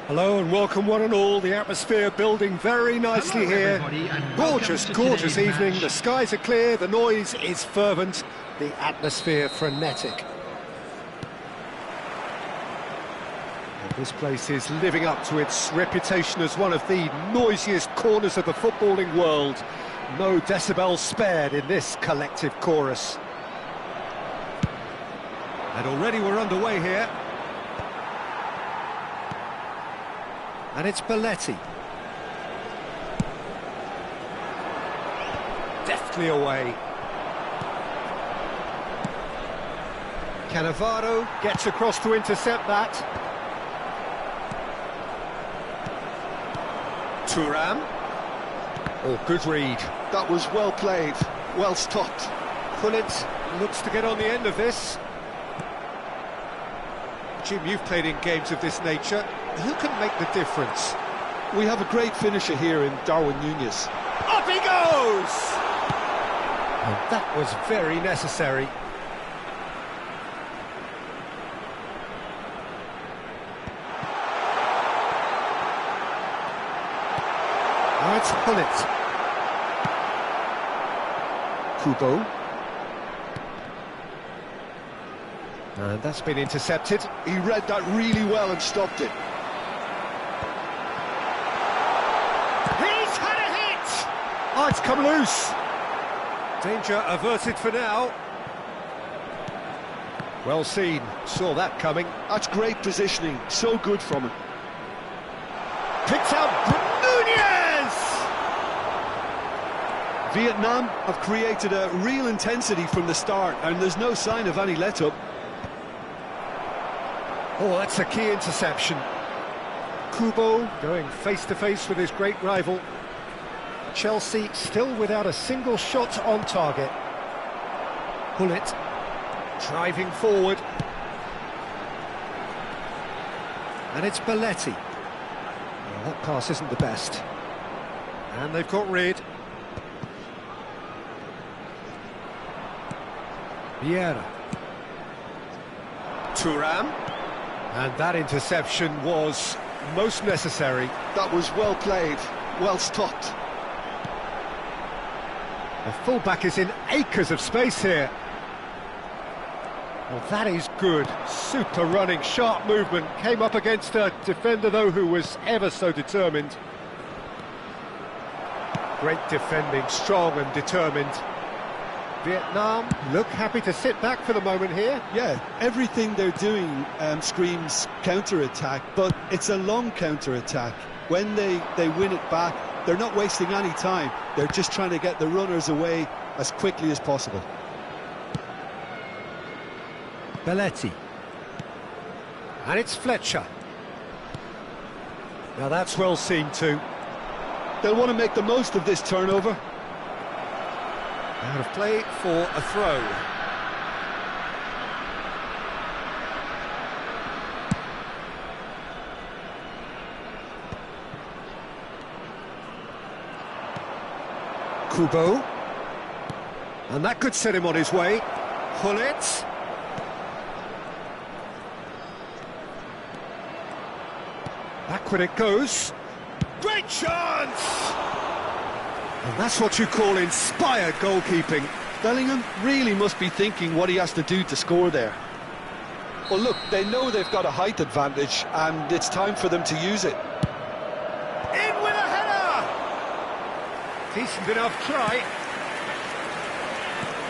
Hello and welcome one and all. The atmosphere building very nicely here. Gorgeous, gorgeous evening. The skies are clear, the noise is fervent, the atmosphere frenetic. And this place is living up to its reputation as one of the noisiest corners of the footballing world. No decibels spared in this collective chorus. And already we're underway here. And it's Belletti. Deftly away. Cannavaro gets across to intercept that. Thuram. Oh, good read. That was well played, well stopped. Gullit looks to get on the end of this. Jim, you've played in games of this nature. Who can make the difference? We have a great finisher here in Darwin Núñez. Up he goes! And that was very necessary. Now it's Gullit. Kubo. And that's been intercepted. He read that really well and stopped it. He's had a hit! Oh, it's come loose. Danger averted for now. Well seen, saw that coming. That's great positioning, so good from him. Picked out Núñez! Vietnam have created a real intensity from the start, and there's no sign of any let-up. Oh, that's a key interception. Kubo going face-to-face with his great rival. Chelsea still without a single shot on target. Gullit driving forward. And it's Belletti. Well, that pass isn't the best. And they've got rid. Vieira. Thuram. And that interception was most necessary. That was well played, well stopped. The fullback is in acres of space here. Well, that is good. Super running, sharp movement. Came up against a defender, though, who was ever so determined. Great defending, strong and determined. Vietnam look happy to sit back for the moment here. Yeah, everything they're doing screams counter-attack, but it's a long counter-attack. When they win it back, they're not wasting any time. They're just trying to get the runners away as quickly as possible. Belletti. And it's Fletcher. Now that's well seen too. They'll want to make the most of this turnover. Out of play for a throw. Kubo. And that could set him on his way. Hullet. Backward it goes. Great chance! And that's what you call inspired goalkeeping. Bellingham really must be thinking what he has to do to score there. Well, look, they know they've got a height advantage, and it's time for them to use it. In with a header! Decent enough try.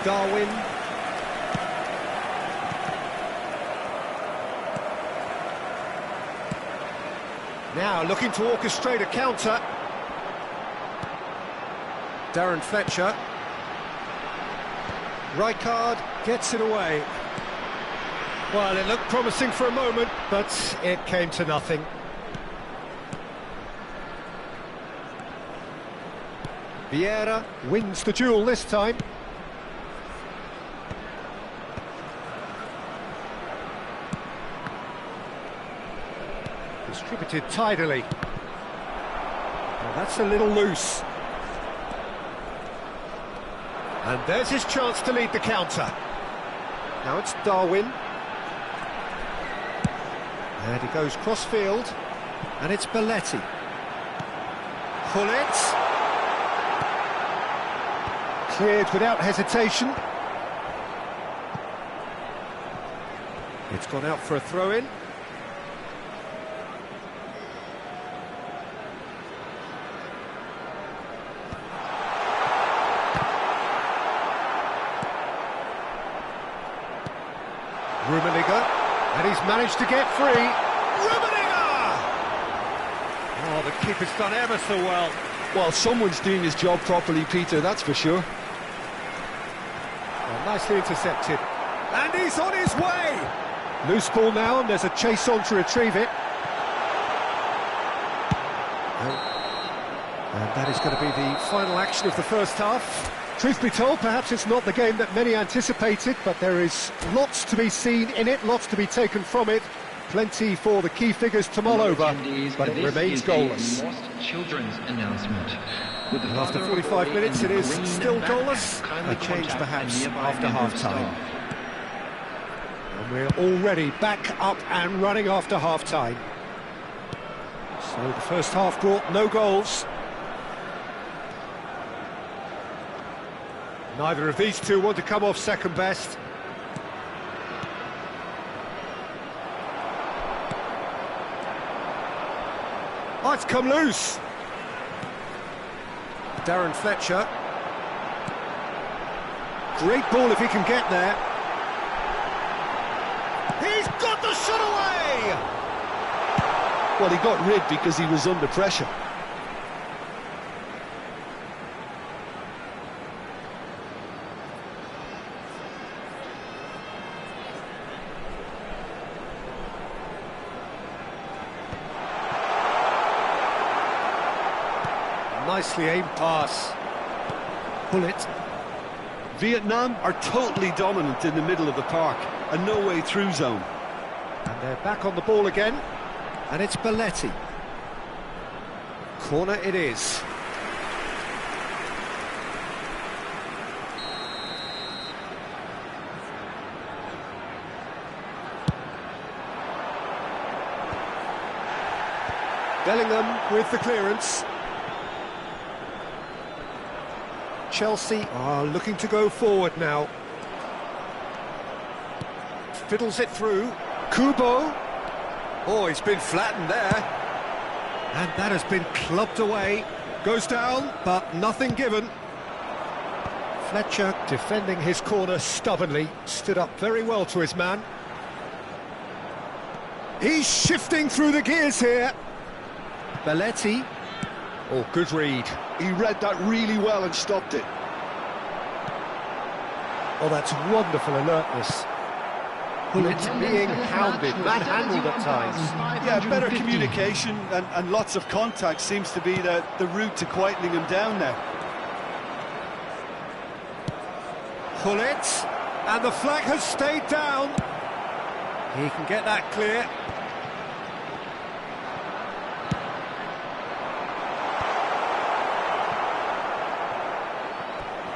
Darwin. Now looking to orchestrate a counter. Darren Fletcher. Rijkaard gets it away. Well, it looked promising for a moment, but it came to nothing. Vieira wins the duel this time. Distributed tidily. Well, that's a little loose. And there's his chance to lead the counter. Now it's Darwin. And he goes cross-field. And it's Belletti. Hullet. Cleared without hesitation. It's gone out for a throw-in. Rummenigge, and he's managed to get free. Rummenigge! Oh, the keeper's done ever so well. Well, someone's doing his job properly, Peter, that's for sure. Well, nicely intercepted. And he's on his way! Loose ball now, and there's a chase on to retrieve it. And that is going to be the final action of the first half. Truth be told, perhaps it's not the game that many anticipated, but there is lots to be seen in it, lots to be taken from it. Plenty for the key figures to mull over, but it remains goalless. And after 45 minutes, it is still goalless. A change perhaps after half-time. And we're already back up and running after half-time. So the first half brought no goals. Neither of these two want to come off second best. Oh, it's come loose. Darren Fletcher. Great ball if he can get there. He's got the shot away! Well, he got rid because he was under pressure. Nicely aimed pass. Hullet. Vietnam are totally dominant in the middle of the park, a no-way through zone. And they're back on the ball again, and it's Belletti. Corner it is. Bellingham with the clearance. Chelsea are looking to go forward now. fiddles it through. Kubo. Oh, he's been flattened there. And that has been clubbed away. Goes down, but nothing given. Fletcher defending his corner stubbornly. Stood up very well to his man. He's shifting through the gears here. Belletti. Oh, good read. He read that really well and stopped it. Oh, that's wonderful alertness. It's being hounded, manhandled at times. Yeah, better communication and lots of contact seems to be the route to quietening him down now. Pull it, and the flag has stayed down. He can get that clear.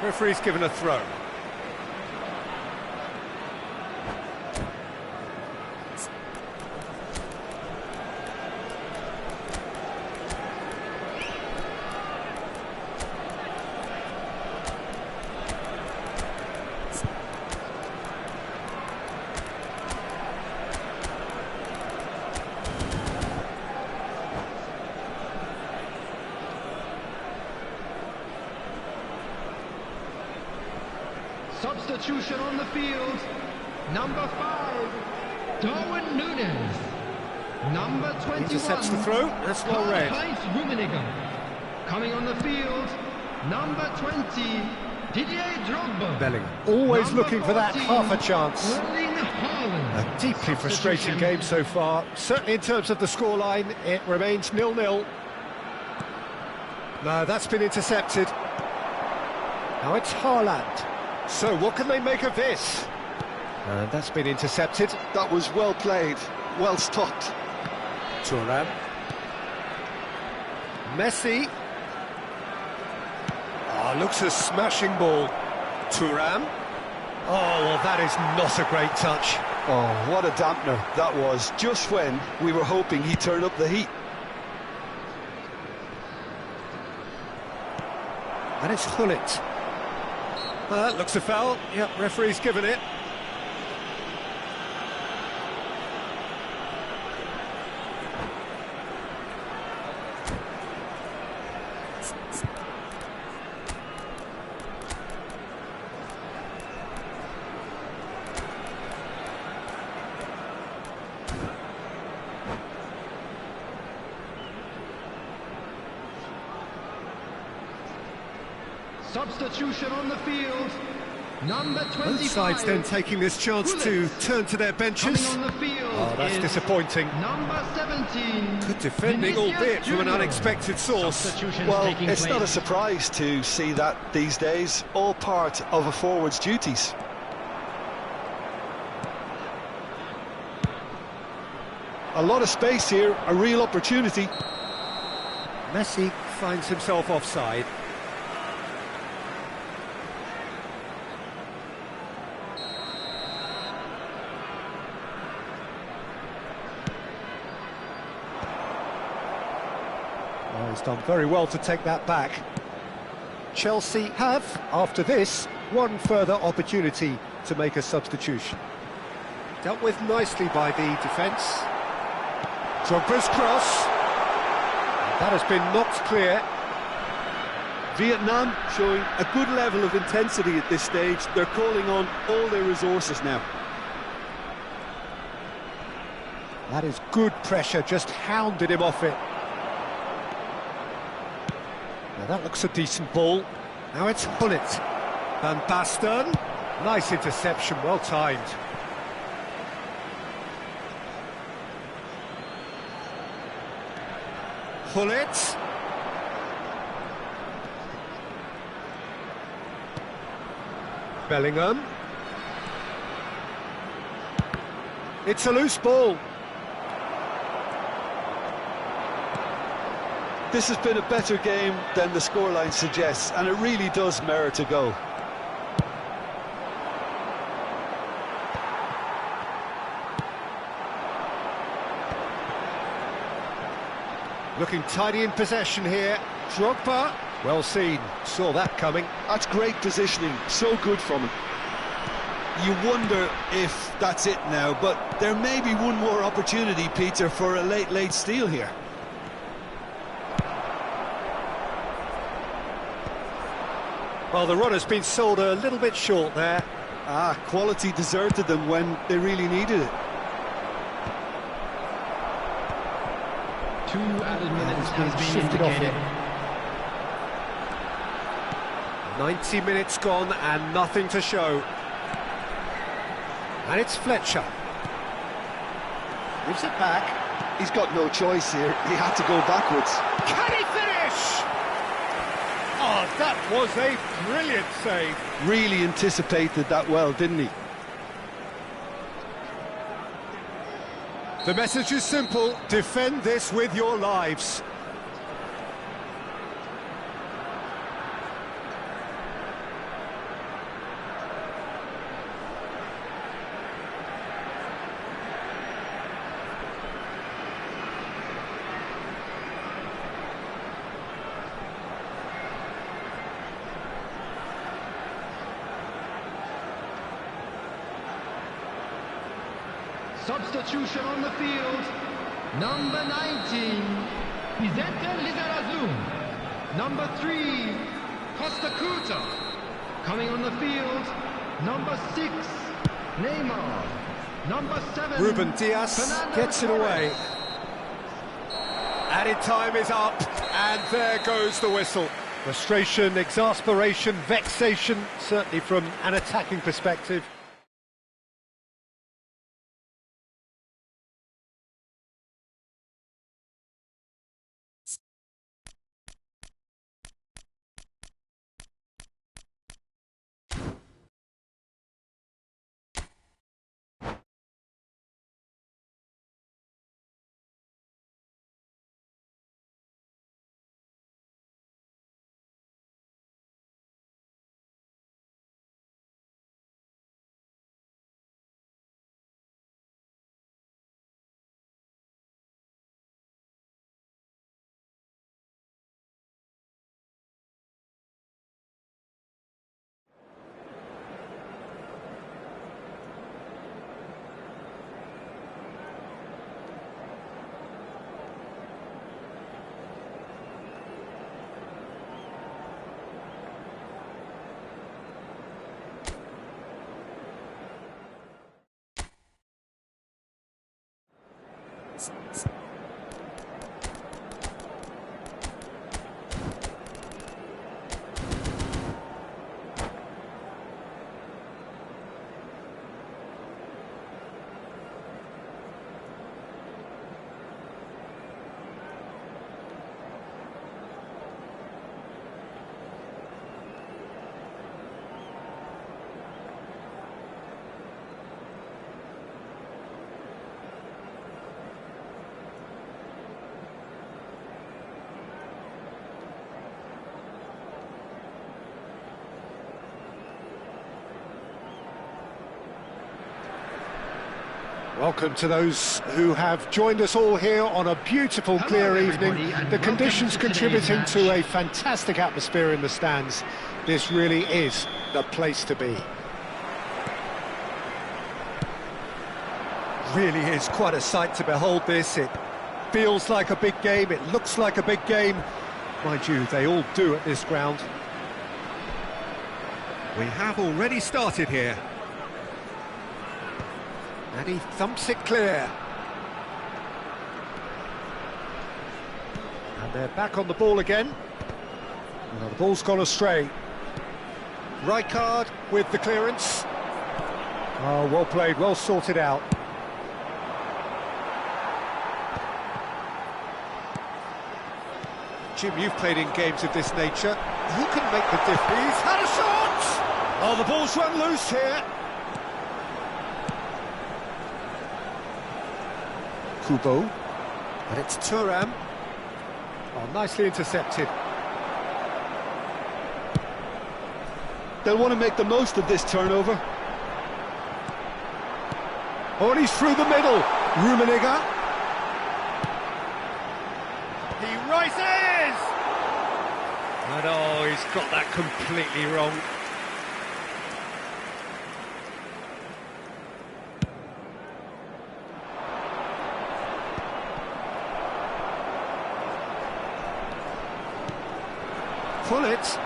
Referee's given a throw. Substitution on the field. Number 5, Darwin Núñez. Number 21, Intercepts the throw. That's well read. Coming on the field, number 20, Didier Drogba. Bellingham always Number looking for that 14, half a chance. Erling Haaland. A deeply frustrating game so far. Certainly in terms of the scoreline, it remains 0-0. No, that's been intercepted. Now it's Haaland. So what can they make of this? And that's been intercepted. That was well played, well stopped. Thuram. Messi. Oh, looks a smashing ball. Thuram. Oh, well, that is not a great touch. Oh, what a dampener that was, just when we were hoping he'd turn up the heat. And it's Gullit. That looks a foul. Yep, referee's given it. Substitution on the field. Number 25. Both sides then taking this chance to turn to their benches. Coming on the field. Oh, that's disappointing. Number 17. Good defending, Vinicius albeit from an Junior. unexpected source. Well, it's not a surprise to see that these days, all part of a forward's duties. A lot of space here, a real opportunity. Messi finds himself offside. Oh, he's done very well to take that back. Chelsea have, after this, one further opportunity to make a substitution. Dealt with nicely by the defence. Drogba's cross. That has been knocked clear. Vietnam showing a good level of intensity at this stage. They're calling on all their resources now. That is good pressure, just hounded him off it. Now that looks a decent ball. Now it's Gullit. Van Basten. Nice interception, well timed. Gullit. Bellingham. It's a loose ball. This has been a better game than the scoreline suggests, and it really does merit a goal. Looking tidy in possession here. Drogba, well seen, saw that coming. That's great positioning, so good from him. you wonder if that's it now, but there may be one more opportunity, Peter, for a late steal here. Well, the run has been sold a little bit short there. Quality deserted them when they really needed it. 2 added minutes has been shifted off indicated. it. 90 minutes gone and nothing to show. And it's Fletcher. Gives it back. He's got no choice here. He had to go backwards. Can he finish? Oh, that was a brilliant save. Really anticipated that well, didn't he? The message is simple: defend this with your lives. Substitution on the field. Number 19, Vicente Lizarazu. Number 3, Costa Curta. Coming on the field, number 6, Neymar. Number 7, Ruben Diaz Fernando gets it away. Added time is up, and there goes the whistle. Frustration, exasperation, vexation, certainly from an attacking perspective. Welcome to those who have joined us all here on a beautiful, clear evening. The conditions contributing to a fantastic atmosphere in the stands. This really is the place to be. Really is quite a sight to behold this. It feels like a big game, it looks like a big game. Mind you, they all do at this ground. We have already started here. And he thumps it clear. And they're back on the ball again. Well, the ball's gone astray. Rijkaard with the clearance. Oh, well played, well sorted out. Jim, you've played in games of this nature. Who can make the difference? He's had a shot! Oh, the ball's run loose here. Kubo, and it's Thuram. Oh, nicely intercepted. They'll want to make the most of this turnover. Oh, and he's through the middle. Rummenigge. He rises! And oh, he's got that completely wrong. pull it.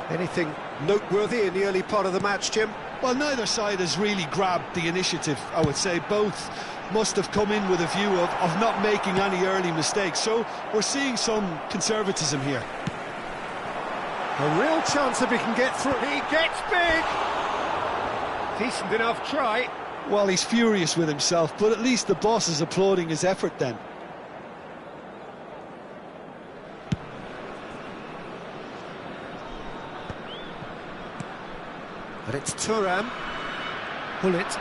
Anything noteworthy in the early part of the match, Jim? Well, neither side has really grabbed the initiative, I would say. Both must have come in with a view of not making any early mistakes. So we're seeing some conservatism here. A real chance if he can get through. He gets big! Decent enough try. Well, he's furious with himself, but at least the boss is applauding his effort then. But it's Thuram. Pull it.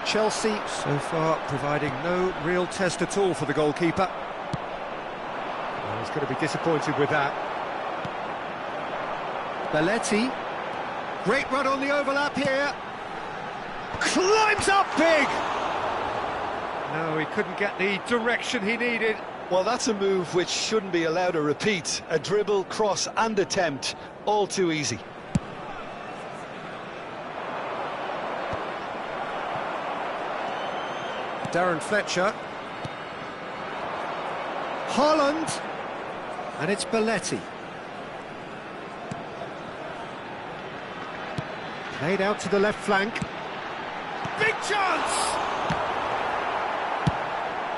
Chelsea so far providing no real test at all for the goalkeeper. Well, he's going to be disappointed with that. Belletti. Great run on the overlap here. Climbs up big! No, he couldn't get the direction he needed. Well, that's a move which shouldn't be allowed to repeat. A dribble, cross and attempt, all too easy. Darren Fletcher. Haaland. And it's Belletti. Played out to the left flank. Big chance!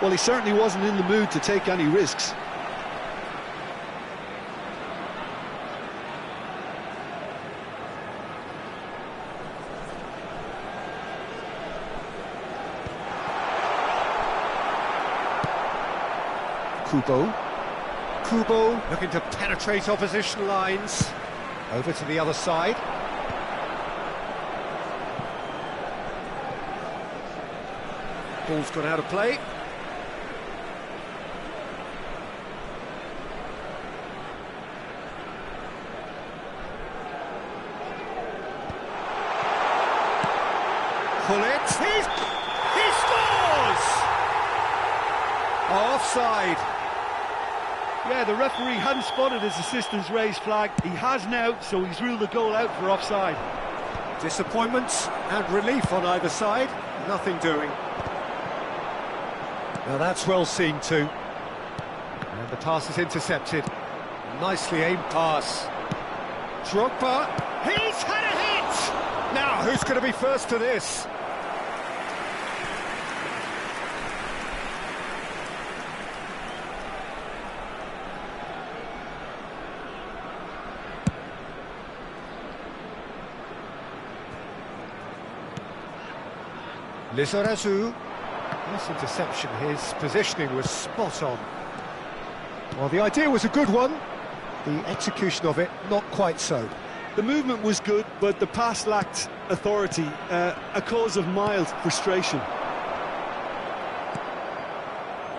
Well, he certainly wasn't in the mood to take any risks. Kubo looking to penetrate opposition lines. Over to the other side. Ball's gone out of play. Pull it. He scores! Offside. Yeah, the referee hadn't spotted his assistant's raised flag. He has now, so he's ruled the goal out for offside. Disappointment and relief on either side. Nothing doing. Now that's well seen too. And the pass is intercepted. Nicely aimed pass. Drogba. He's had a hit! Now, who's going to be first to this? Lizarazu. Nice interception, his positioning was spot on. Well, the idea was a good one, the execution of it not quite so. The movement was good, but the pass lacked authority, a cause of mild frustration.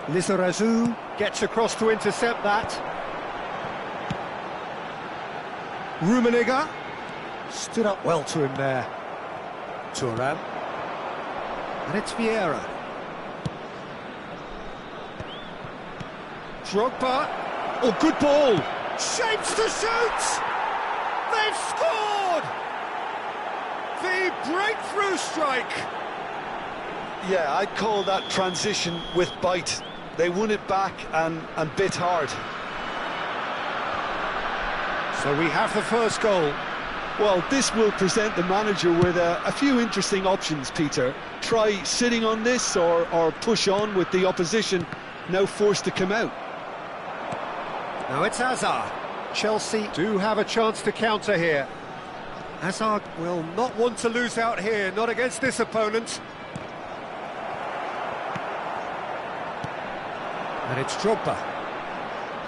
Lizarazu gets across to intercept that. Rummenigge stood up well to him there. Thuram. And it's Vieira. Drogba. Oh, good ball. Shapes to shoot. They've scored. The breakthrough strike. Yeah, I'd call that transition with bite. They won it back and bit hard. So we have the first goal. Well, this will present the manager with a few interesting options, Peter. Try sitting on this or push on with the opposition now forced to come out. Now it's Hazard. Chelsea do have a chance to counter here. Hazard will not want to lose out here, not against this opponent. And it's Drogba.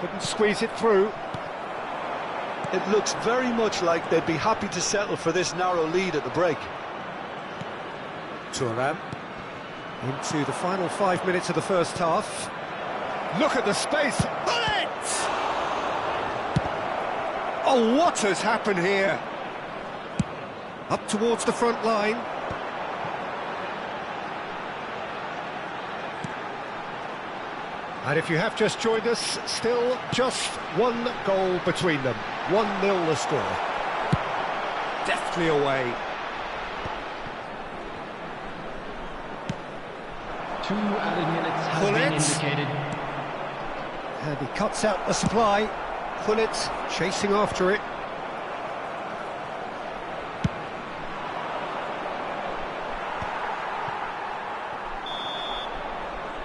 Couldn't squeeze it through. It looks very much like they'd be happy to settle for this narrow lead at the break. Thuram into the final 5 minutes of the first half. Look at the space. Bullet! Oh, what has happened here? Up towards the front line. And if you have just joined us, still just one goal between them. 1-0 the score. Deftly away. 2 added minutes has Pull been it. indicated. And he cuts out the supply. Gullit chasing after it.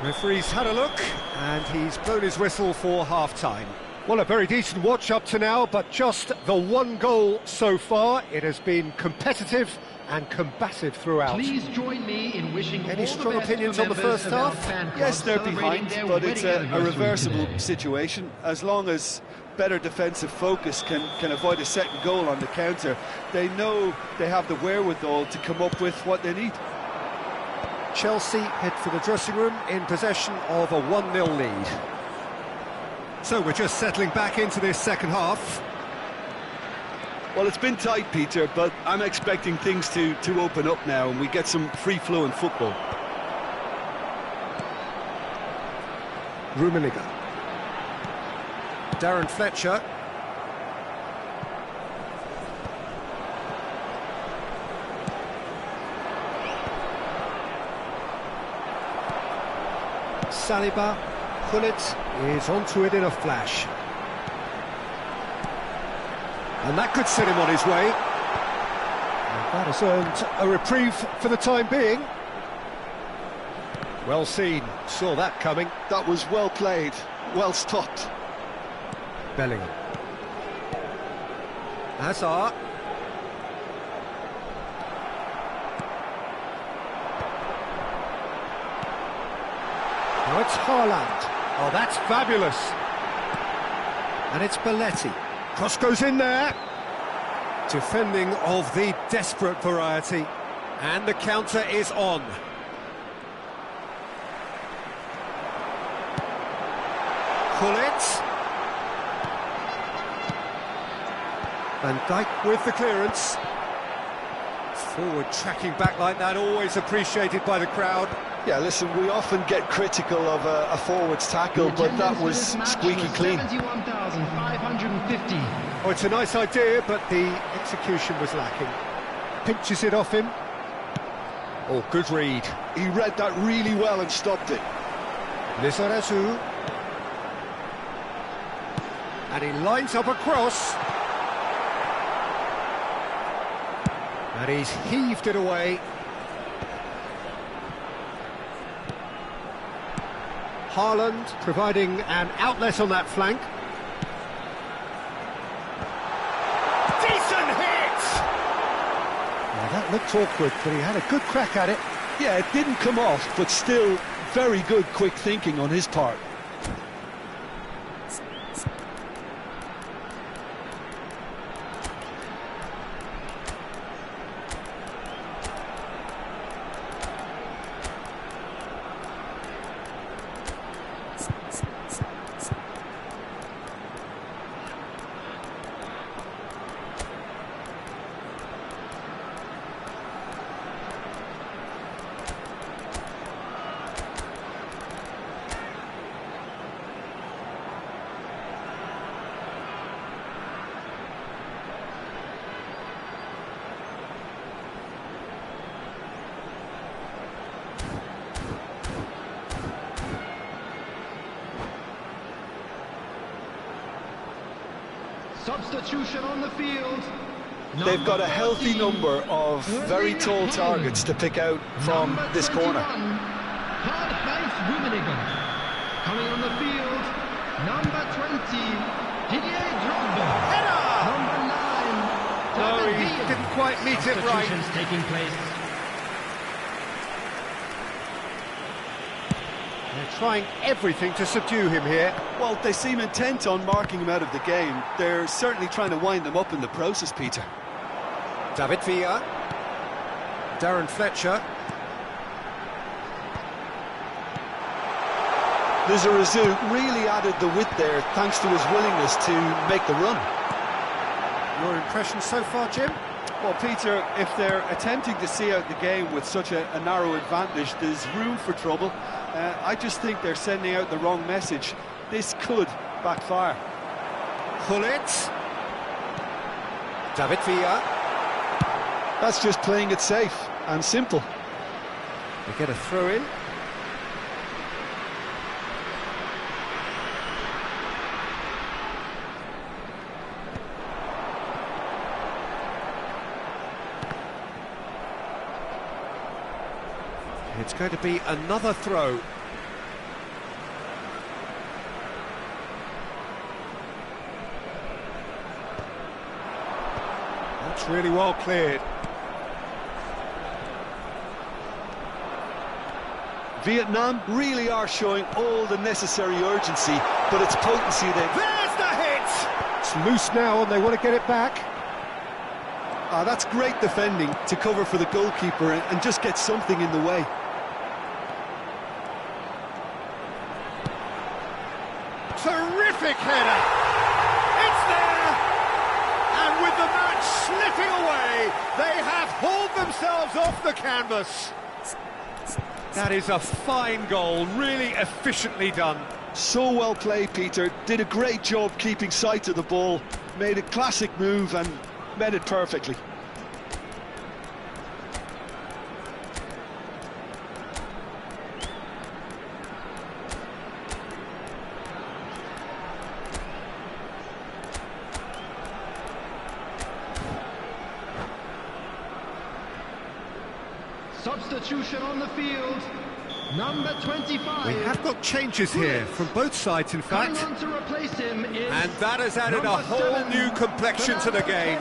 Referee's had a look, and he's blown his whistle for half-time. Well, a very decent watch up to now, but just the one goal so far. It has been competitive and combative throughout. Please join me in wishing Any all strong the best opinions to on the members first of our half? fan club Yes, they're celebrating behind, their but it's wedding a anniversary reversible today. situation. As long as better defensive focus can avoid a second goal on the counter, they know they have the wherewithal to come up with what they need. Chelsea head for the dressing room in possession of a 1-0 lead. So we're just settling back into this second half. Well, it's been tight, Peter, but I'm expecting things to open up now and we get some free-flowing football. Rummenigge. Darren Fletcher. Saliba. Gullit is onto it in a flash. And that could set him on his way. And that has earned a reprieve for the time being. Well seen, saw that coming. That was well played, well stopped. Bellingham. Hazard. Now it's Haaland. Oh, that's fabulous. And it's Belletti. Cross goes in there. Defending of the desperate variety. And the counter is on. Gullit. Van Dijk with the clearance. Forward tracking back like that, always appreciated by the crowd. Yeah, listen, we often get critical of a forward's tackle, but that was squeaky clean. 71,550. Oh, it's a nice idea, but the execution was lacking. Pinches it off him. Oh, good read. He read that really well and stopped it. Lizarazu. And he lines up a cross. And he's heaved it away. Haaland providing an outlet on that flank. Decent hit! Well, that looked awkward, but he had a good crack at it. Yeah, it didn't come off, but still very good quick thinking on his part. Substitution on the field. They've got a healthy number of very tall targets to pick out from this corner. Karl-Heinz Rummenigge. Coming on the field, number 20, Didier Drogba. Header! Number 9, No, David he Villa. didn't quite meet it right. Substitutions taking place. They're trying everything to subdue him here. Well, they seem intent on marking him out of the game. They're certainly trying to wind them up in the process, Peter. David Villa. Darren Fletcher. Lizarazu really added the width there thanks to his willingness to make the run. Your impression so far, Jim? Well, Peter, if they're attempting to see out the game with such a narrow advantage, there's room for trouble. I just think they're sending out the wrong message. This could backfire. Gullit. David Villa. That's just playing it safe and simple. They get a throw in. It's going to be another throw. That's really well cleared. Vietnam really are showing all the necessary urgency, but it's potency that... There's the hit! It's loose now and they want to get it back. That's great defending to cover for the goalkeeper and just get something in the way. Terrific header! It's there! And with the match slipping away, they have hauled themselves off the canvas. That is a fine goal, really efficiently done. So well played, Peter. Did a great job keeping sight of the ball, made a classic move and met it perfectly. Substitution on the field, number 25. We have got changes here from both sides, in fact. Coming on to replace him is And that has added a whole 7, new complexion to the game.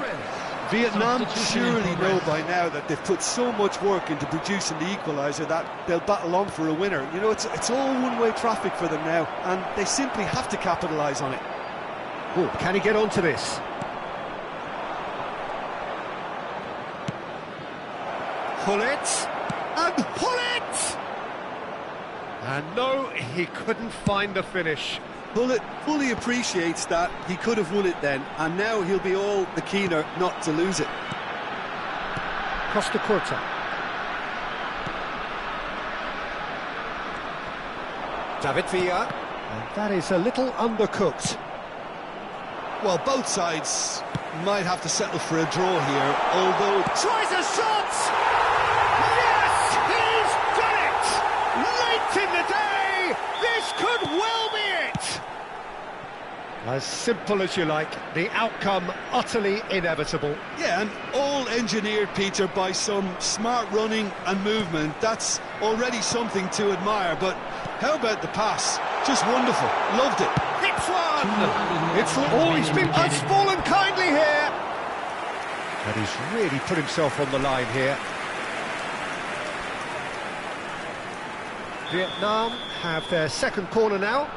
Vietnam Substitution in surely know progress. by now that they've put so much work into producing the equaliser that they'll battle on for a winner. You know, it's all one-way traffic for them now, and they simply have to capitalise on it. Oh, can he get onto this? Pull it, and pull it! And no, he couldn't find the finish. Bullet fully appreciates that he could have won it then, and now he'll be all the keener not to lose it. Costa Curta. David Villa. And that is a little undercooked. Well, both sides might have to settle for a draw here, although... Tries a shot! Yes, he's done it! Late in the day, this could well be it! As simple as you like, the outcome utterly inevitable. Yeah, and all engineered, Peter, by some smart running and movement. That's already something to admire, but how about the pass? Just wonderful. Loved it. Hits one! It's always been has fallen kindly here. And he's really put himself on the line here. Vietnam have their second corner now.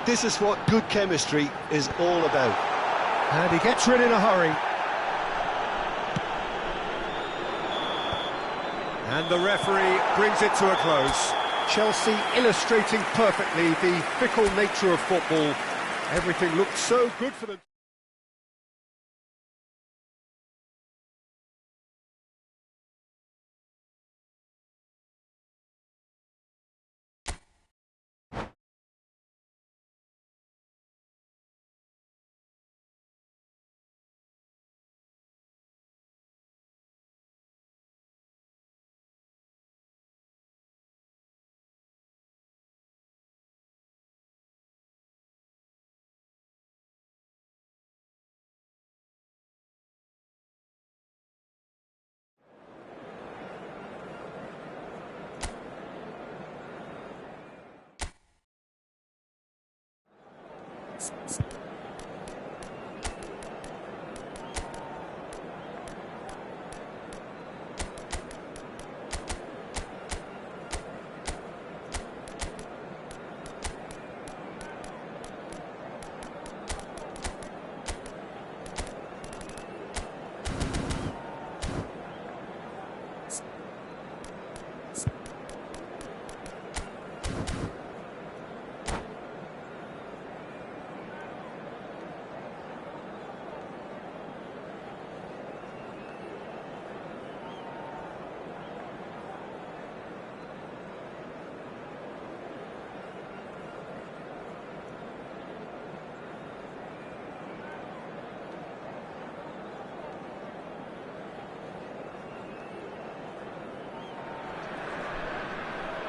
This is what good chemistry is all about. And he gets rid in a hurry. And the referee brings it to a close. Chelsea illustrating perfectly the fickle nature of football. Everything looked so good for them.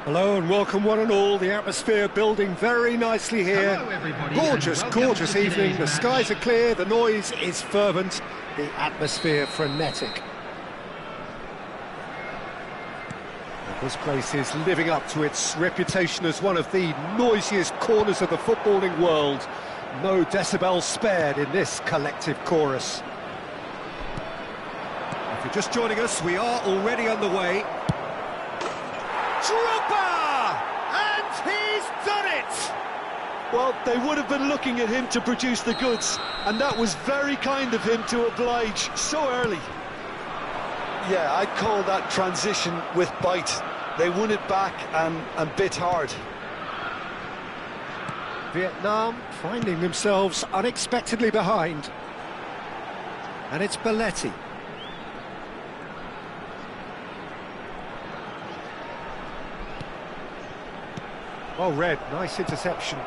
Hello and welcome one and all. The atmosphere building very nicely here. Hello, everybody, Gorgeous, and welcome gorgeous to evening. today's The match. skies are clear, the noise is fervent, the atmosphere frenetic. And this place is living up to its reputation as one of the noisiest corners of the footballing world. No decibels spared in this collective chorus. If you're just joining us, we are already underway. Drogba! And he's done it! Well, they would have been looking at him to produce the goods, and that was very kind of him to oblige so early. Yeah, I'd call that transition with bite. They won it back and bit hard. Vietnam finding themselves unexpectedly behind. And it's Belletti. Well read, nice interception.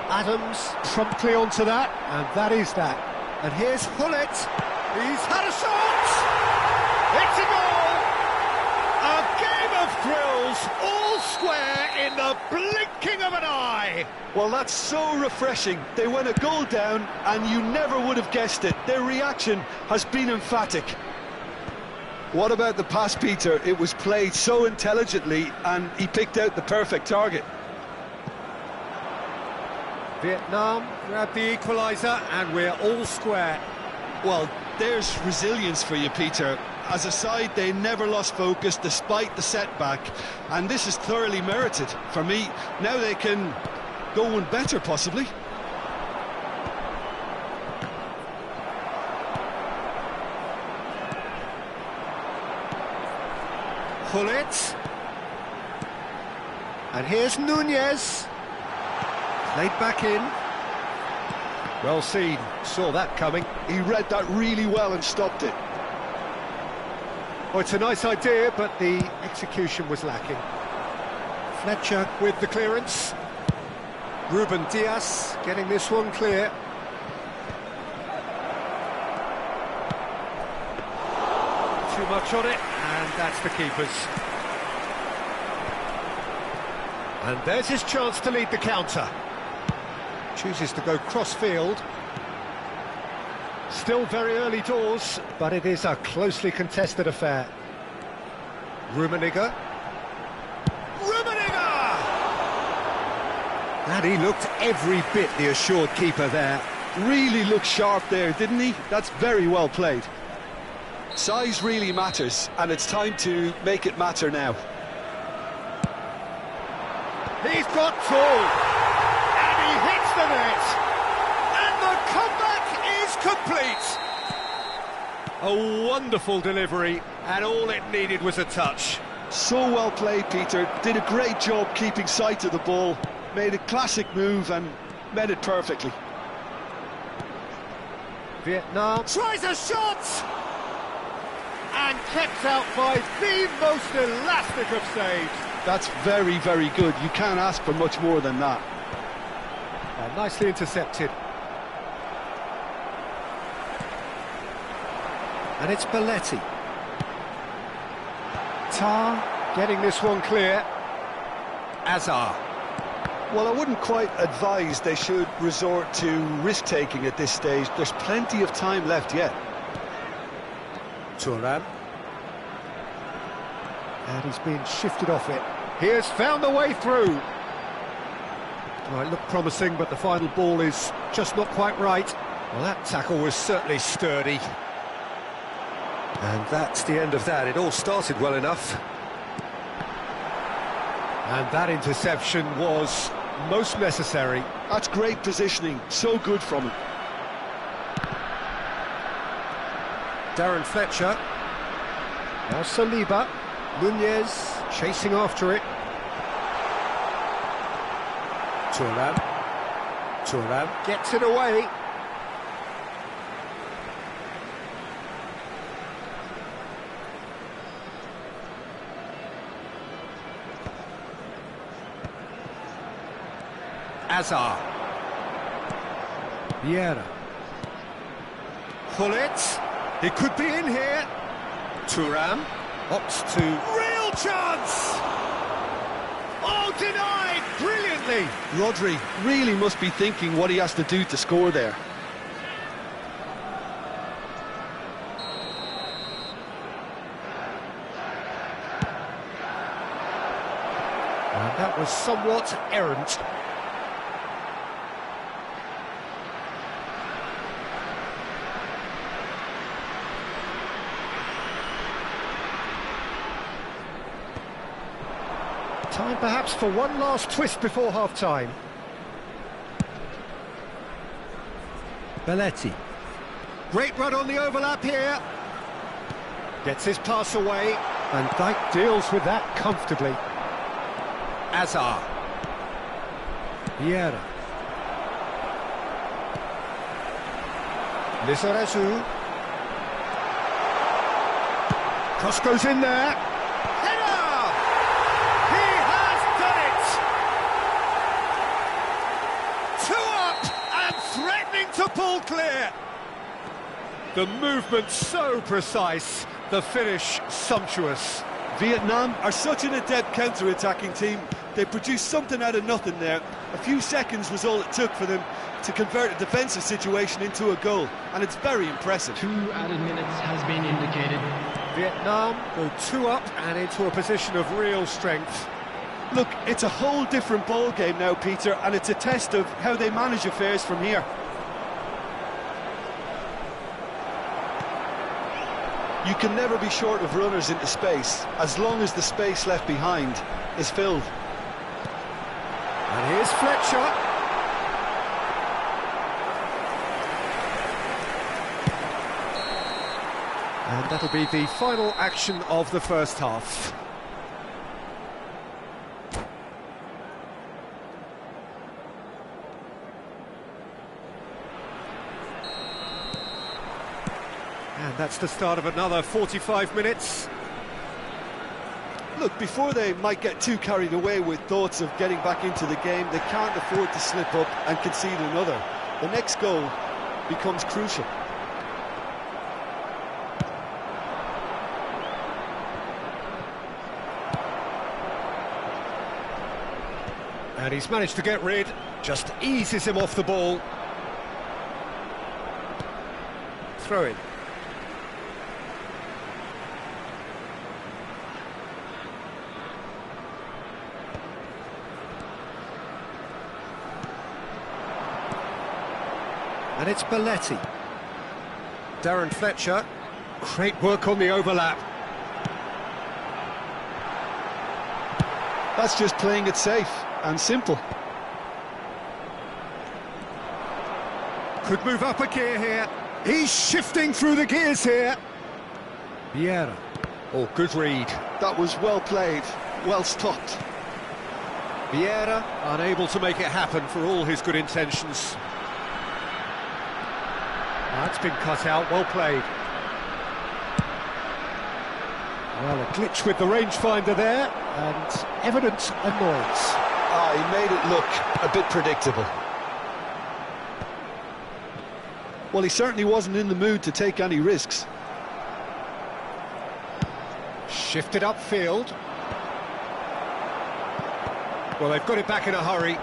Adams promptly onto that, and that is that. And here's Hullet. He's had a shot! It's a goal! A game of thrills, all square in the blinking of an eye! Well, that's so refreshing. They went a goal down, and you never would have guessed it. Their reaction has been emphatic. What about the pass, Peter? It was played so intelligently, and he picked out the perfect target. Vietnam grab the equaliser, and we're all square. Well, there's resilience for you, Peter. As a side, they never lost focus despite the setback, and this is thoroughly merited. For me, now they can go one better, possibly. Hullet. And here's Nunez. Played back in. Well seen, saw that coming. He read that really well and stopped it. Oh, it's a nice idea, but the execution was lacking. Fletcher with the clearance. Ruben Diaz getting this one clear. Too much on it, and that's the keeper's. And there's his chance to lead the counter. Chooses to go cross-field. Still very early doors, but it is a closely contested affair. Rummenigge. Rummenigge! And he looked every bit the assured keeper there. Really looked sharp there, didn't he? That's very well played. Size really matters, and it's time to make it matter now. He's got tall, and he hits the net, and the comeback is complete. A wonderful delivery, and all it needed was a touch. So well played, Peter. Did a great job keeping sight of the ball, made a classic move and met it perfectly. Vietnam tries a shot, and kept out by the most elastic of saves. That's very, very good. You can't ask for much more than that. Nicely intercepted. And it's Belletti. Tar getting this one clear. Azar. Well, I wouldn't quite advise they should resort to risk-taking at this stage. There's plenty of time left yet. Thuram. And he's been shifted off it. He has found the way through. Well, it looked promising, but the final ball is just not quite right. Well, that tackle was certainly sturdy. And that's the end of that. It all started well enough. And that interception was most necessary. That's great positioning. So good from him. Darren Fletcher. Now Saliba. Nunez chasing after it. Thuram gets it away. Azar. Vieira. Hullet. He could be in here. Thuram opts to... Real chance! Oh, denied! Brilliantly! Rodri really must be thinking what he has to do to score there. And that was somewhat errant. Time perhaps for one last twist before half-time. Belletti. Great run on the overlap here. Gets his pass away. And Dijk deals with that comfortably. Azar. Vieira. Lizarazu. Cross goes in there. Header! He has done it! 2 up and threatening to pull clear. The movement so precise, the finish sumptuous. Vietnam are such an adept counter-attacking team. They produced something out of nothing there. A few seconds was all it took for them to convert a defensive situation into a goal, and it's very impressive. 2 added minutes has been indicated. Vietnam go 2 up and into a position of real strength. Look, it's a whole different ball game now, Peter, and it's a test of how they manage affairs from here. You can never be short of runners into space, as long as the space left behind is filled. And here's Fletcher. And that'll be the final action of the first half. And that's the start of another 45 minutes. Look, before they might get too carried away with thoughts of getting back into the game, they can't afford to slip up and concede another. The next goal becomes crucial. And he's managed to get rid, just eases him off the ball. Throw in. And it's Belletti. Darren Fletcher. Great work on the overlap. That's just playing it safe and simple. Could move up a gear here. He's shifting through the gears here. Vieira. Oh, good read. That was well played, well stopped. Vieira unable to make it happen for all his good intentions. That's been cut out, well played. Well, a glitch with the rangefinder there, and evident annoyance. He made it look a bit predictable. Well, he certainly wasn't in the mood to take any risks. Shifted upfield. Well, they've got it back in a hurry.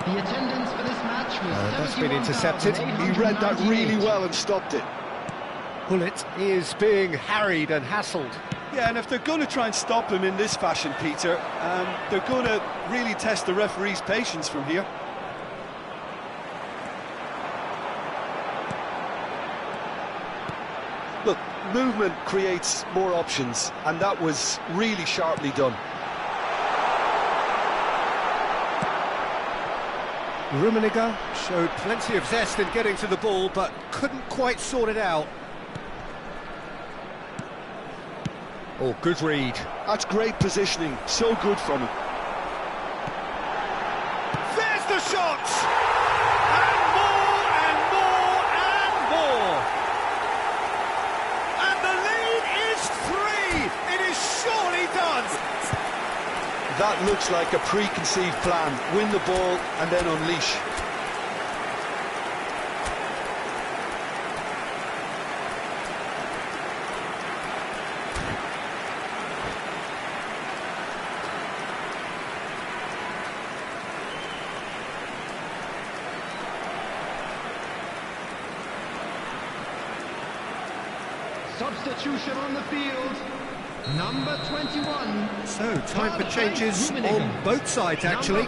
The attendance for this match was That's been intercepted. He read that really well and stopped it. Bullet is being harried and hassled. Yeah, and if they're going to try and stop him in this fashion, Peter, they're going to really test the referee's patience from here. Look, movement creates more options, and that was really sharply done. Rummenigge showed plenty of zest in getting to the ball, but couldn't quite sort it out. Oh, good read. That's great positioning, so good from him. There's the shot! And more, and more, and more! And the lead is 3! It is surely done! That looks like a preconceived plan. Win the ball and then unleash. Substitution on the field. Number 21. So, time for changes on both sides, actually.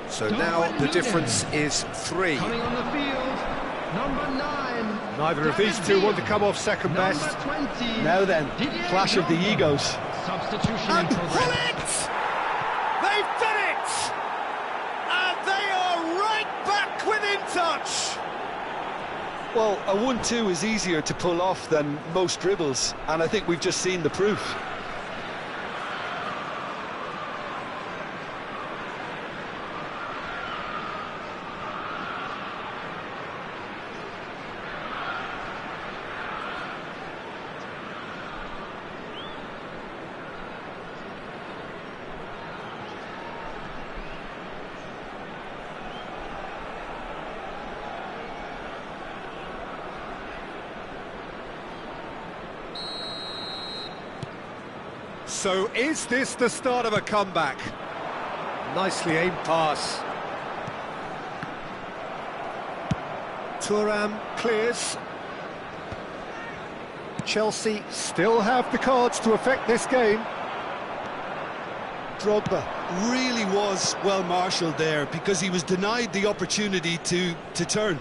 So now the difference is 3. Coming on the field, number 9. Neither of these two want to come off second best. Number 20. Now then, clash of the egos. Substitution And in pull progress. it! They've done it! And they are right back within touch! Well, a 1-2 is easier to pull off than most dribbles, and I think we've just seen the proof. So is this the start of a comeback? Nicely aimed pass. Thuram clears. Chelsea still have the cards to affect this game. Drogba really was well marshalled there because he was denied the opportunity to turn.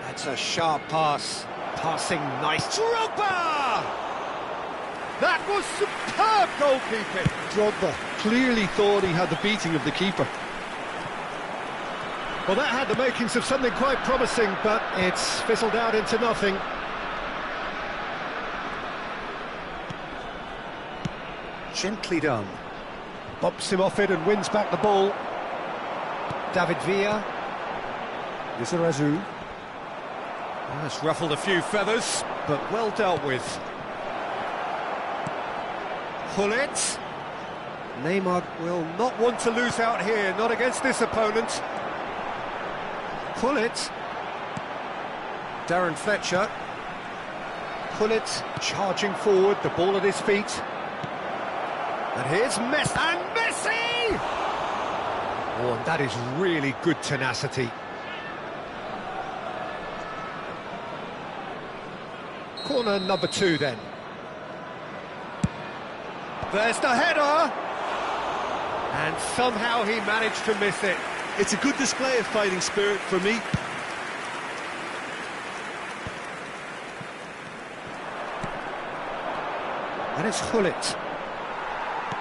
That's a sharp pass. Passing nice. Drogba! That was superb goalkeeping. Drogba clearly thought he had the beating of the keeper. Well, that had the makings of something quite promising, but it's fizzled out into nothing. Gently done. Bumps him off it and wins back the ball. David Villa. Lizarazu. That's ruffled a few feathers, but well dealt with. Gullit. Neymar will not want to lose out here, not against this opponent. Gullit. Darren Fletcher. Gullit charging forward, the ball at his feet. And here's Messi. And Messi! Oh, and that is really good tenacity. Corner number 2 then. There's the header! And somehow he managed to miss it. It's a good display of fighting spirit for me. And it's Gullit.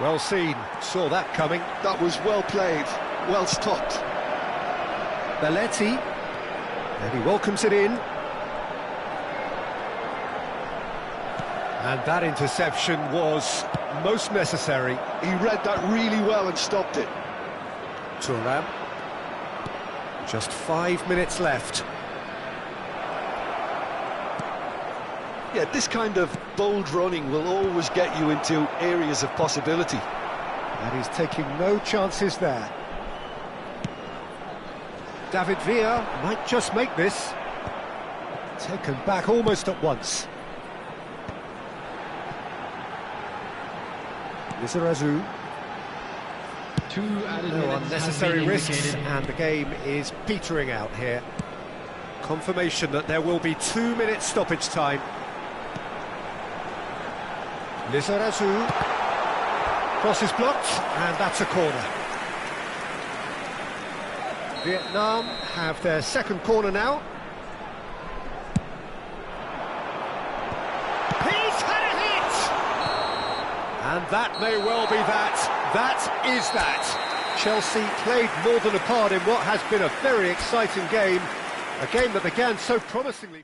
Well seen, saw that coming. That was well played, well stopped. Belletti. And he welcomes it in. And that interception was most necessary. He read that really well and stopped it. Thuram. Just 5 minutes left. Yeah, this kind of bold running will always get you into areas of possibility. And he's taking no chances there. David Villa might just make this. Taken back almost at once. Lizarazu. 2 added No minutes unnecessary have been risks, indicated. and the game is petering out here. Confirmation that there will be 2 minutes stoppage time. Lizarazu. Cross is blocked, and that's a corner. Vietnam have their second corner now. He's had a hit! And that may well be that. That is that. Chelsea played more than a part in what has been a very exciting game. A game that began so promisingly.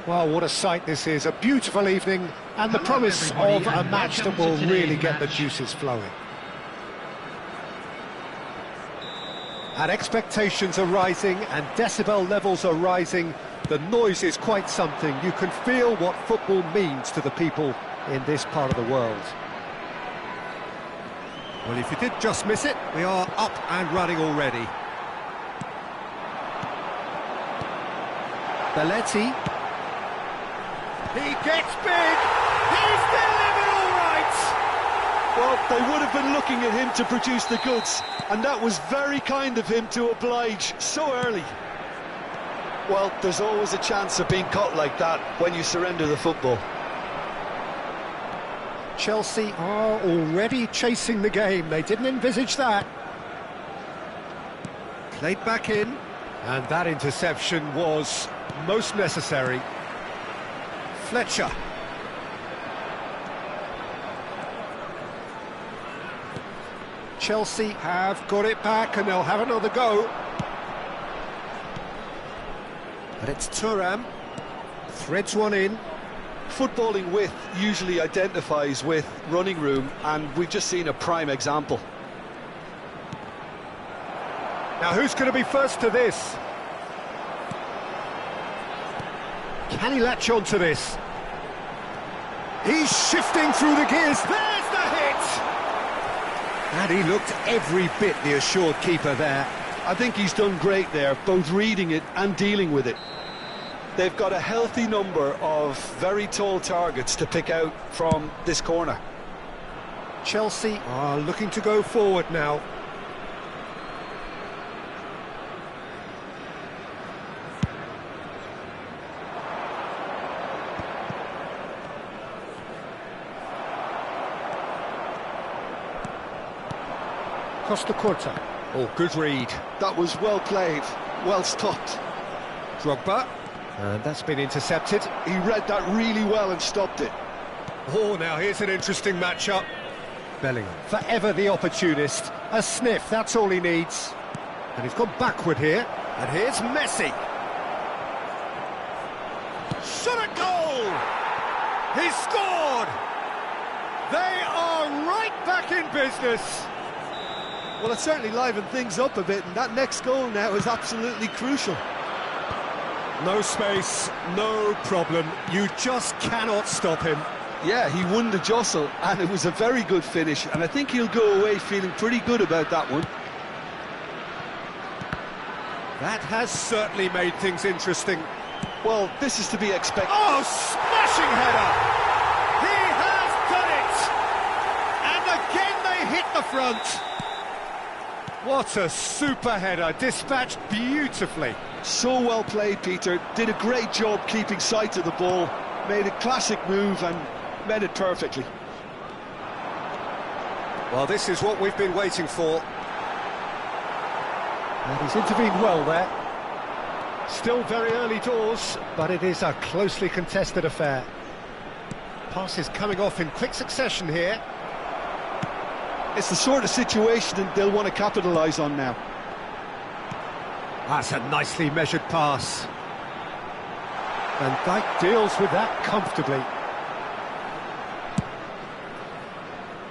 Well, what a sight this is, a beautiful evening, and the promise of a match that will really get the juices flowing. And expectations are rising, and decibel levels are rising. The noise is quite something. You can feel what football means to the people in this part of the world. Well, if you did just miss it, we are up and running already. Belletti. He gets big! He's delivered all right! Well, they would have been looking at him to produce the goods, and that was very kind of him to oblige so early. Well, there's always a chance of being caught like that when you surrender the football. Chelsea are already chasing the game. They didn't envisage that. Played back in. And that interception was most necessary. Fletcher. Chelsea have got it back and they'll have another go. But it's Thuram. Threads one in. Footballing width usually identifies with running room, and we've just seen a prime example. Now who's going to be first to this? Can he latch on to this? He's shifting through the gears. There's the hit! And he looked every bit the assured keeper there. I think he's done great there, both reading it and dealing with it. They've got a healthy number of very tall targets to pick out from this corner. Chelsea are looking to go forward now. Costa Curta. Oh, good read. That was well played, well stopped. Drogba. And that's been intercepted. He read that really well and stopped it. Oh, now here's an interesting matchup. Bellingham, forever the opportunist. A sniff, that's all he needs. And he's gone backward here. And here's Messi. Shot at goal! He's scored! They are right back in business. Well, it certainly livened things up a bit, and that next goal now is absolutely crucial. No space, no problem. You just cannot stop him. Yeah, he won the jostle, and it was a very good finish, and I think he'll go away feeling pretty good about that one. That has certainly made things interesting. Well, this is to be expected. Oh, smashing header! He has done it! And again they hit the front. What a super header, dispatched beautifully. So well played, Peter. Did a great job keeping sight of the ball, made a classic move and met it perfectly. Well, this is what we've been waiting for. And he's intervened well there. Still very early doors, but it is a closely contested affair. Passes coming off in quick succession here. It's the sort of situation that they'll want to capitalise on now. That's a nicely measured pass. And Dijk deals with that comfortably.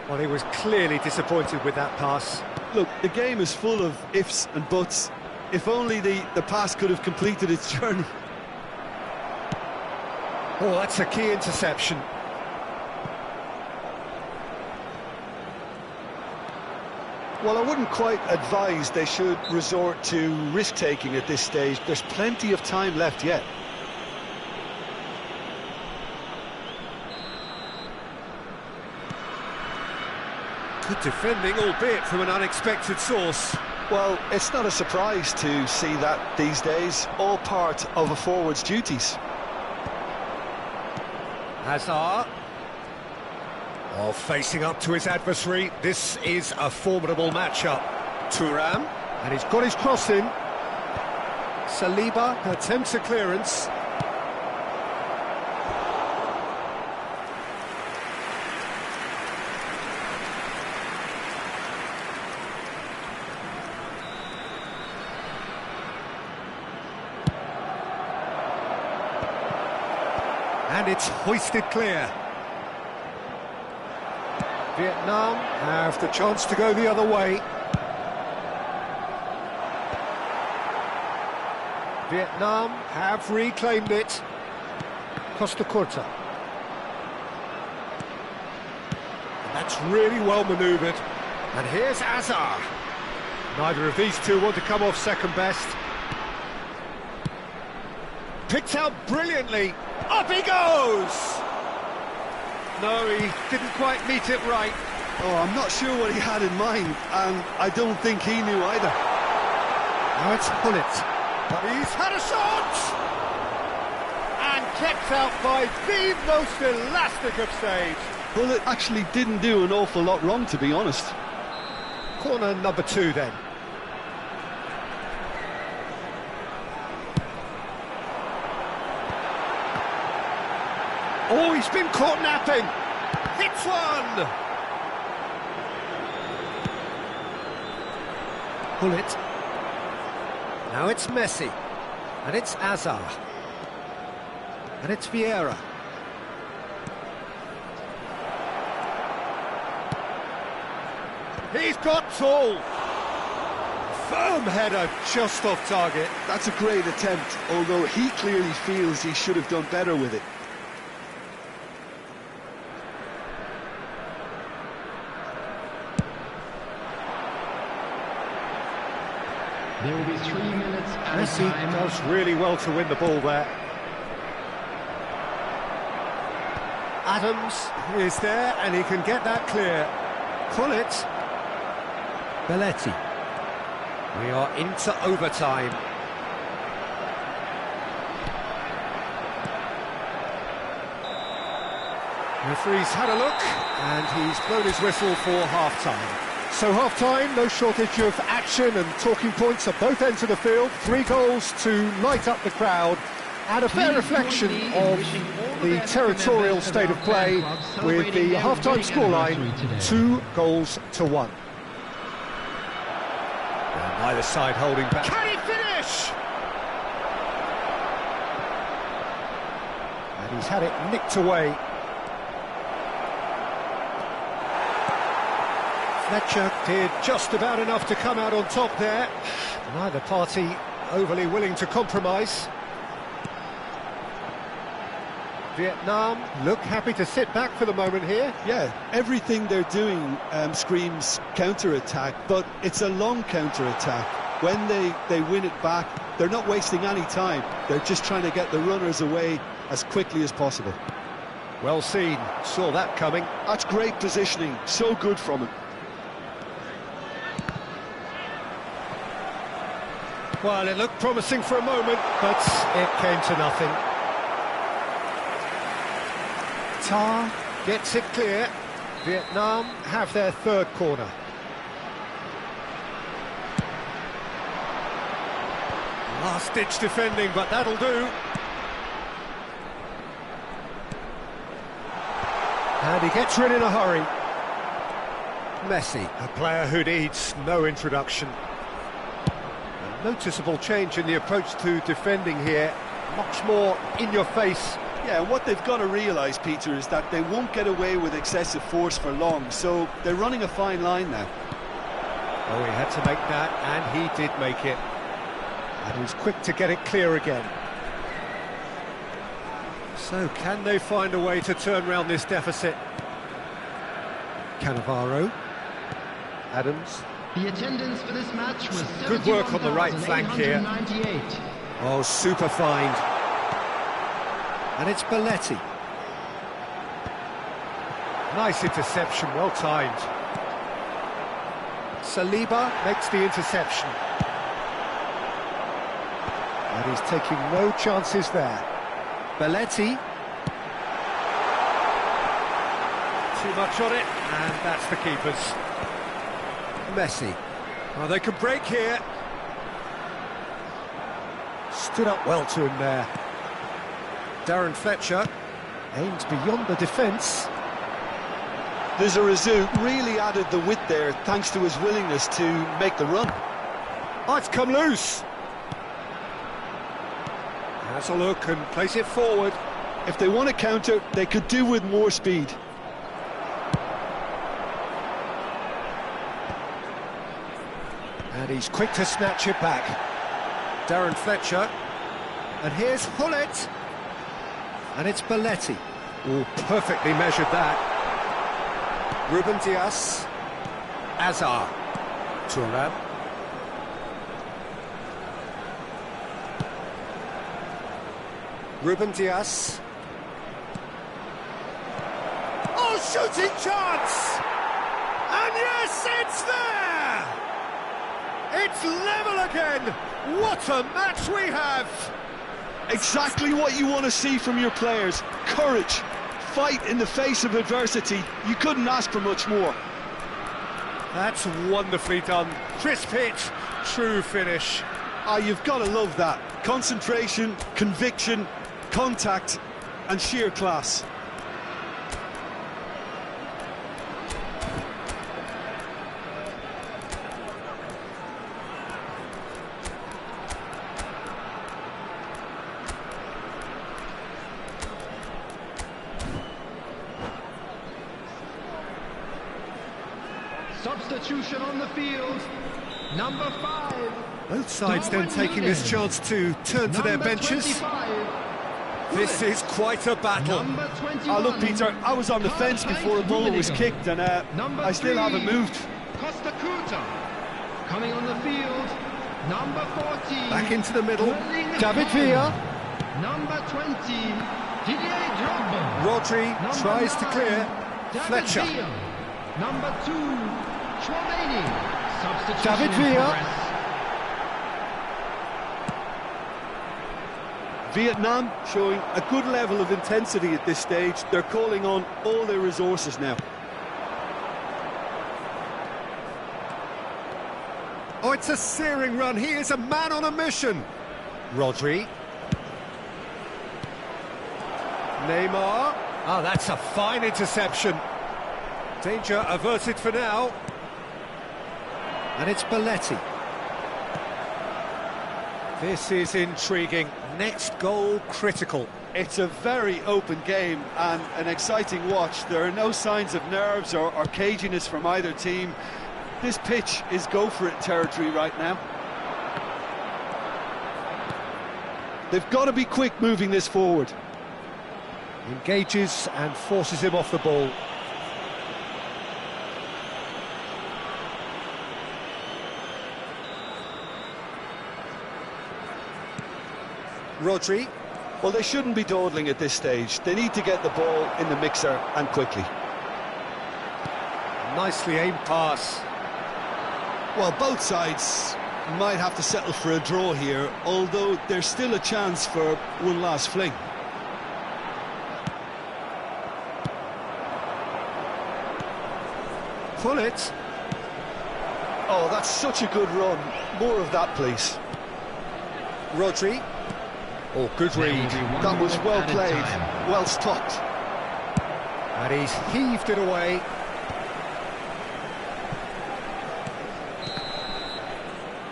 Well, he was clearly disappointed with that pass. Look, the game is full of ifs and buts. If only the pass could have completed its journey. Oh, that's a key interception. Well, I wouldn't quite advise they should resort to risk-taking at this stage. There's plenty of time left yet. Good defending, albeit from an unexpected source. Well, it's not a surprise to see that these days, all part of a forward's duties. Hazard. Oh, facing up to his adversary, this is a formidable matchup. Thuram. And he's got his cross in. Saliba attempts a clearance. And it's hoisted clear. Vietnam have the chance to go the other way. Vietnam have reclaimed it. Costa Curta. That's really well manoeuvred. And here's Azar. Neither of these two want to come off second best. Picked out brilliantly. Up he goes! No, he didn't quite meet it right. Oh, I'm not sure what he had in mind, and I don't think he knew either. Now it's Hullet. But he's had a shot! And kept out by the most elastic of saves. Well, it actually didn't do an awful lot wrong, to be honest. Corner number 2 then. Oh, he's been caught napping. Hits one! Hullet. Now it's Messi. And it's Azar. And it's Vieira. He's got tall. Firm header just off target. That's a great attempt, although he clearly feels he should have done better with it. There will be 3 minutes at a Messi time. does really well to win the ball there. Adams is there and he can get that clear. Pull it. Belletti. We are into overtime. Referee's had a look and he's blown his whistle for half-time. So half-time, no shortage of action and talking points at both ends of the field. 3 goals to light up the crowd and a fair reflection of the territorial state of play with the half-time scoreline 2-1. And neither side holding back. Can he finish? And he's had it nicked away. Matj did just about enough to come out on top there. Neither party overly willing to compromise. Vietnam look happy to sit back for the moment here. Yeah, everything they're doing screams counter-attack, but it's a long counter-attack. When they win it back, they're not wasting any time. They're just trying to get the runners away as quickly as possible. Well seen, saw that coming. That's great positioning, so good from him. Well, it looked promising for a moment, but it came to nothing. Tar gets it clear. Vietnam have their 3rd corner. Last-ditch defending, but that'll do. And he gets rid in a hurry. Messi, a player who needs no introduction. A noticeable change in the approach to defending here. Much more in your face. Yeah, what they've got to realise, Peter, is that they won't get away with excessive force for long, so they're running a fine line now. Oh, he had to make that, and he did make it. And he was quick to get it clear again. So, can they find a way to turn around this deficit? Cannavaro. Adams. The attendance for this match was Good work on the right flank here. 71,898. Oh, super find. And it's Belletti. Nice interception, well timed. Saliba makes the interception. And he's taking no chances there. Belletti. Too much on it, and that's the keeper's. Messi. Oh, they can break here. Stood up well to him there. Darren Fletcher aimed beyond the defence. Lizarazu really added the width there thanks to his willingness to make the run. Oh, it's come loose. Has a look and plays it forward. If they want to counter, they could do with more speed. And he's quick to snatch it back. Darren Fletcher. And here's Hullet. And it's Belletti. Oh, perfectly measured that. Ruben Dias. Azar. Thuram. Ruben Dias. Oh, shooting chance! And yes, it's there! It's level again! What a match we have! Exactly what you want to see from your players. Courage, fight in the face of adversity. You couldn't ask for much more. That's wonderfully done. Crisp hit, true finish. Ah, you've got to love that. Concentration, conviction, contact and sheer class. Substitution on the field, number 5. Both sides then taking this chance to turn to their benches. This is quite a battle. Ah, look, Peter, I was on the fence before a ball was kicked, and I still haven't moved. Costa Curta coming on the field, number 14. Back into the middle. David Villa. Number 20, Didier Drogba. Rodri Number tries to 9, clear. David Fletcher. Villa. Number 2, Chouameni. Substitution David in Villa. progress. Vietnam showing a good level of intensity at this stage. They're calling on all their resources now. Oh, it's a searing run. He is a man on a mission. Rodri. Neymar. Oh, that's a fine interception. Danger averted for now. And it's Belletti. This is intriguing. Next goal critical. It's a very open game and an exciting watch. There are no signs of nerves or caginess from either team. This pitch is go-for-it territory right now. They've got to be quick moving this forward. Engages and forces him off the ball. Rodri. Well, they shouldn't be dawdling at this stage. They need to get the ball in the mixer and quickly. Nicely aimed pass. Well, both sides might have to settle for a draw here, although there's still a chance for one last fling. Pull it. Oh, that's such a good run. More of that, please. Rodri. Oh, good read. That was well played, well stopped. And he's heaved it away.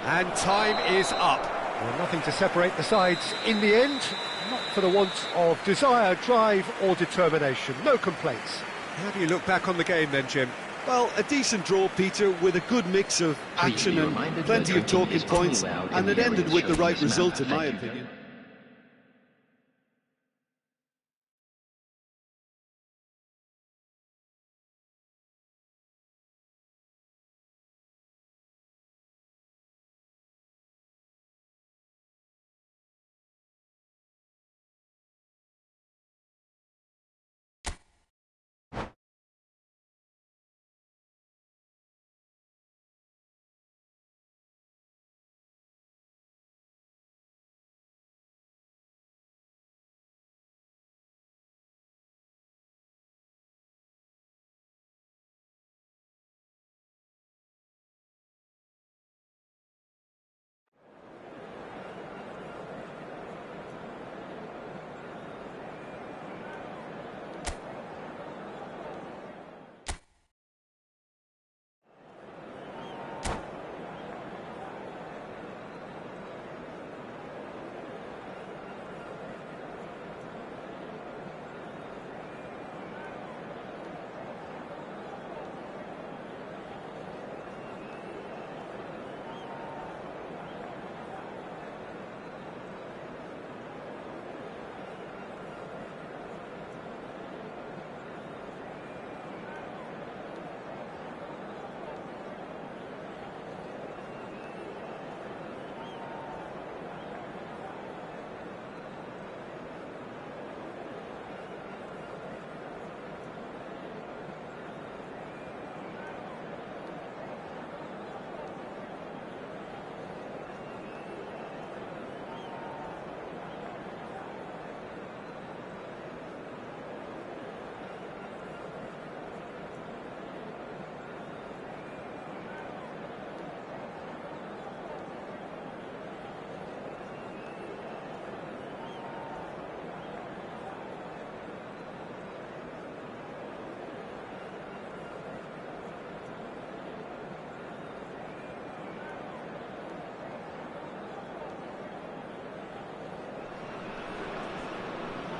And time is up. Well, nothing to separate the sides in the end. Not for the want of desire, drive or determination. No complaints. How do you look back on the game then, Jim? Well, a decent draw, Peter, with a good mix of action and plenty of talking points, and it ended with the right result, in my opinion.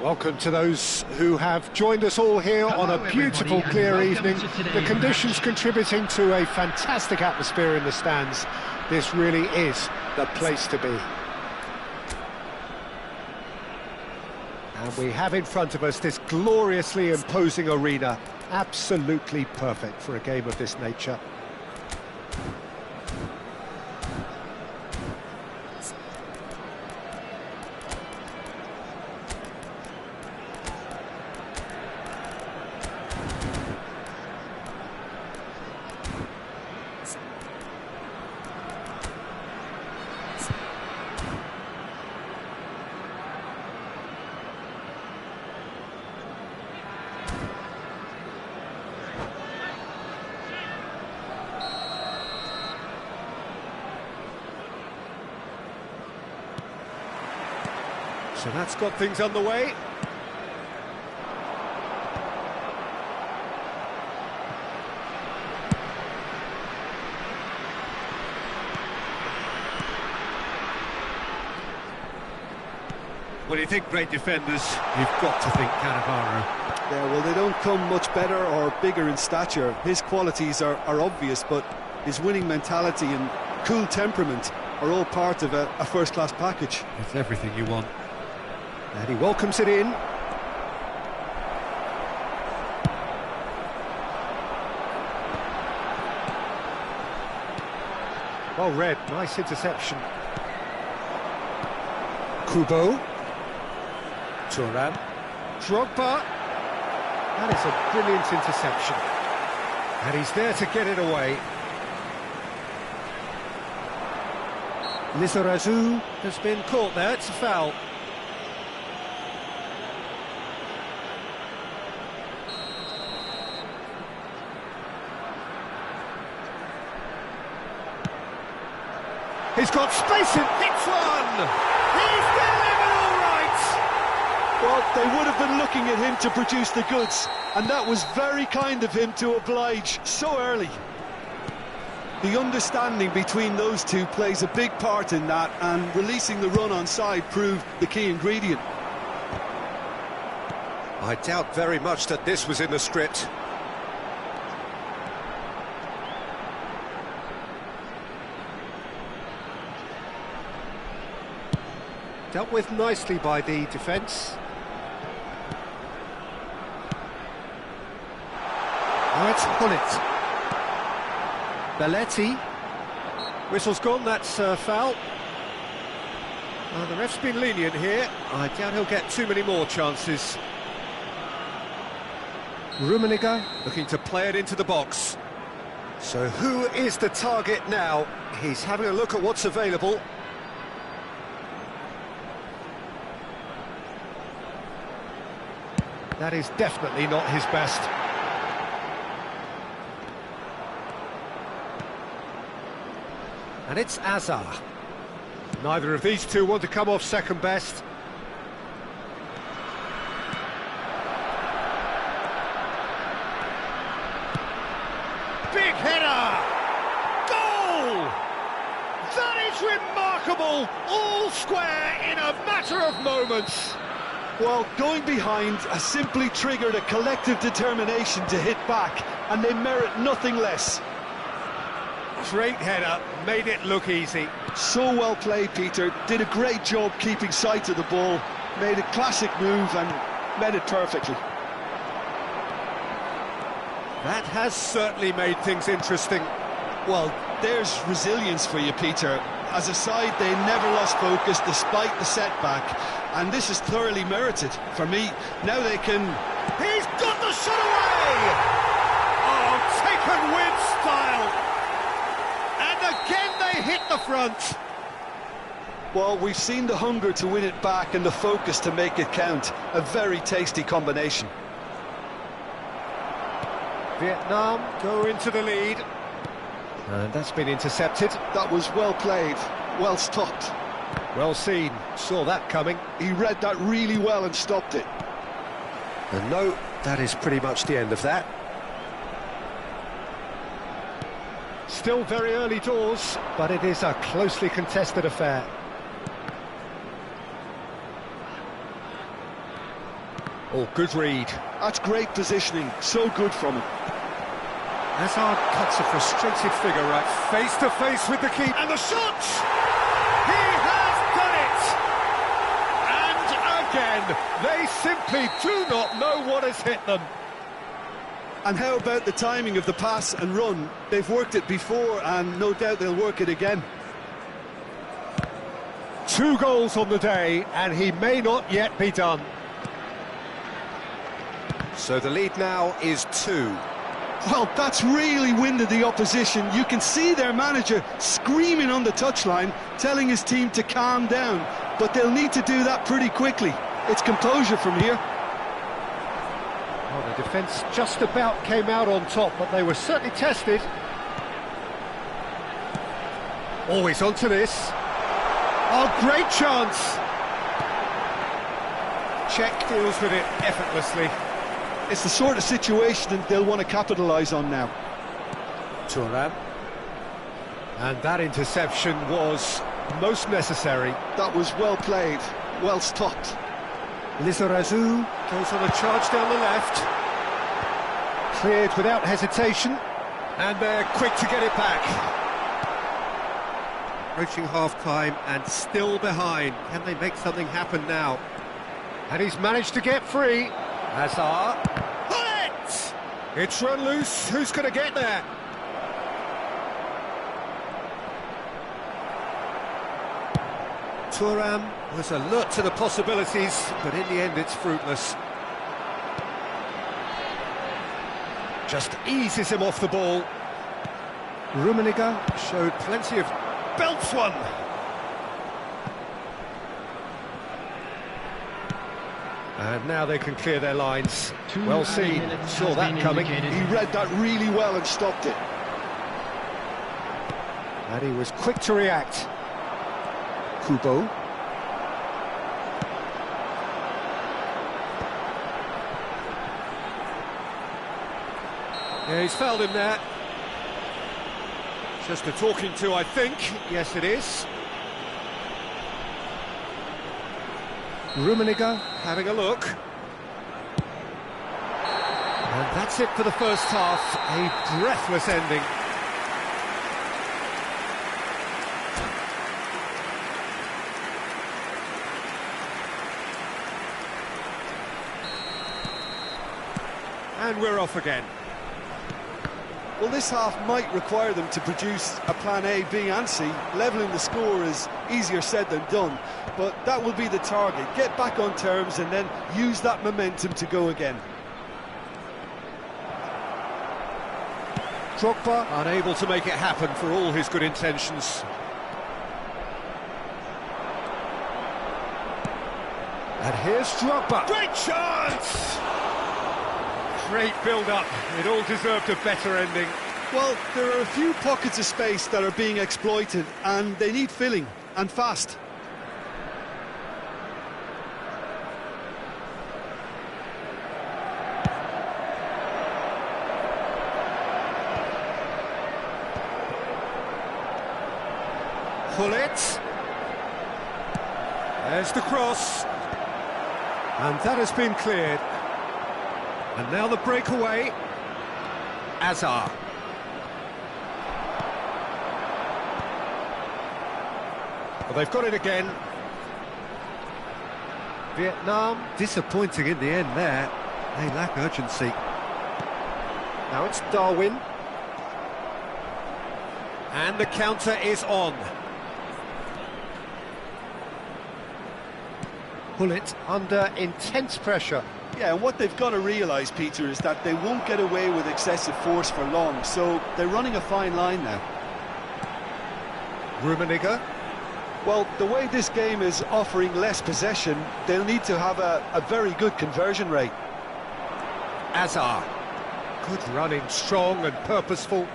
Welcome to those who have joined us all here on a beautiful, clear evening. The conditions contributing to a fantastic atmosphere in the stands. This really is the place to be. And we have in front of us this gloriously imposing arena. Absolutely perfect for a game of this nature. So that's got things underway. When you think great defenders, you've got to think Cannavaro. Yeah, well, they don't come much better or bigger in stature. His qualities are obvious, but his winning mentality and cool temperament are all part of a first-class package. It's everything you want. And he welcomes it in. Well read, nice interception. Kubo. Turan. Drogba. That is a brilliant interception. And he's there to get it away. Lizarazu has been caught there, it's a foul. He's got space and hits one! He's delivered all right! Well, they would have been looking at him to produce the goods, and that was very kind of him to oblige so early. The understanding between those two plays a big part in that, and releasing the run on side proved the key ingredient. I doubt very much that this was in the script. Dealt with nicely by the defence. Now it's Hullet. Belletti. Whistle's gone, that's foul. The ref's been lenient here. I doubt he'll get too many more chances. Rummenigge. Looking to play it into the box. So who is the target now? He's having a look at what's available. That is definitely not his best. And it's Azar. Neither of these two want to come off second best. Big header! Goal! That is remarkable! All square in a matter of moments. Well, going behind has simply triggered a collective determination to hit back, and they merit nothing less. Great header, made it look easy. So well played, Peter. Did a great job keeping sight of the ball, made a classic move and met it perfectly. That has certainly made things interesting. Well, there's resilience for you, Peter. As a side, they never lost focus despite the setback, and this is thoroughly merited. For me, now they can... He's got the shot away! Oh, taken with style! And again they hit the front! Well, we've seen the hunger to win it back and the focus to make it count. A very tasty combination. Vietnam go into the lead. And that's been intercepted. That was well played, well stopped. Well seen, saw that coming. He read that really well and stopped it. And no, that is pretty much the end of that. Still very early doors, but it is a closely contested affair. Oh, good read. That's great positioning, so good from him. Hazard cuts a frustrated figure right face to face with the keeper. And the shot! He has done it! And again, they simply do not know what has hit them. And how about the timing of the pass and run? They've worked it before, and no doubt they'll work it again. 2 goals on the day, and he may not yet be done. So the lead now is 2. Well, that's really winded the opposition. You can see their manager screaming on the touchline, telling his team to calm down. But they'll need to do that pretty quickly. It's composure from here. Well, the defence just about came out on top, but they were certainly tested. Always onto this. Oh, great chance! Czech deals with it effortlessly. It's the sort of situation that they'll want to capitalise on now. Thuram. And that interception was most necessary. That was well played, well stopped. Lizarazu goes on a charge down the left. Cleared without hesitation. And they're quick to get it back. Approaching half-time and still behind. Can they make something happen now? And he's managed to get free. Hazard. Bullet! It's run loose. Who's going to get there? Thuram was alert to the possibilities, but in the end it's fruitless. Just eases him off the ball. Rummenigge showed plenty of... belts one! And now they can clear their lines. Well seen, saw that coming. He read that really well and stopped it. And he was quick to react. Kubo. Yeah, he's fouled him there. Just a talking to, I think. Yes, it is. Rummenigge Having a look. And that's it for the first half. A breathless ending. And we're off again. Well, this half might require them to produce a plan A, B and C. Levelling the score is easier said than done, but that will be the target. Get back on terms and then use that momentum to go again. Drogba unable to make it happen for all his good intentions. And here's Drogba. Great chance! Great build-up. It all deserved a better ending. Well, there are a few pockets of space that are being exploited, and they need filling, and fast. Pull it. There's the cross. And that has been cleared. And now the breakaway. Hazard. Well, they've got it again. Vietnam Disappointing in the end there. They lack urgency. Now it's Darwin. And the counter is on. Bullet under intense pressure. Yeah, and what they've got to realise, Peter, is that they won't get away with excessive force for long, so they're running a fine line now. Rummenigge. Well, the way this game is offering less possession, they'll need to have a very good conversion rate. Hazard. Good running, strong and purposeful.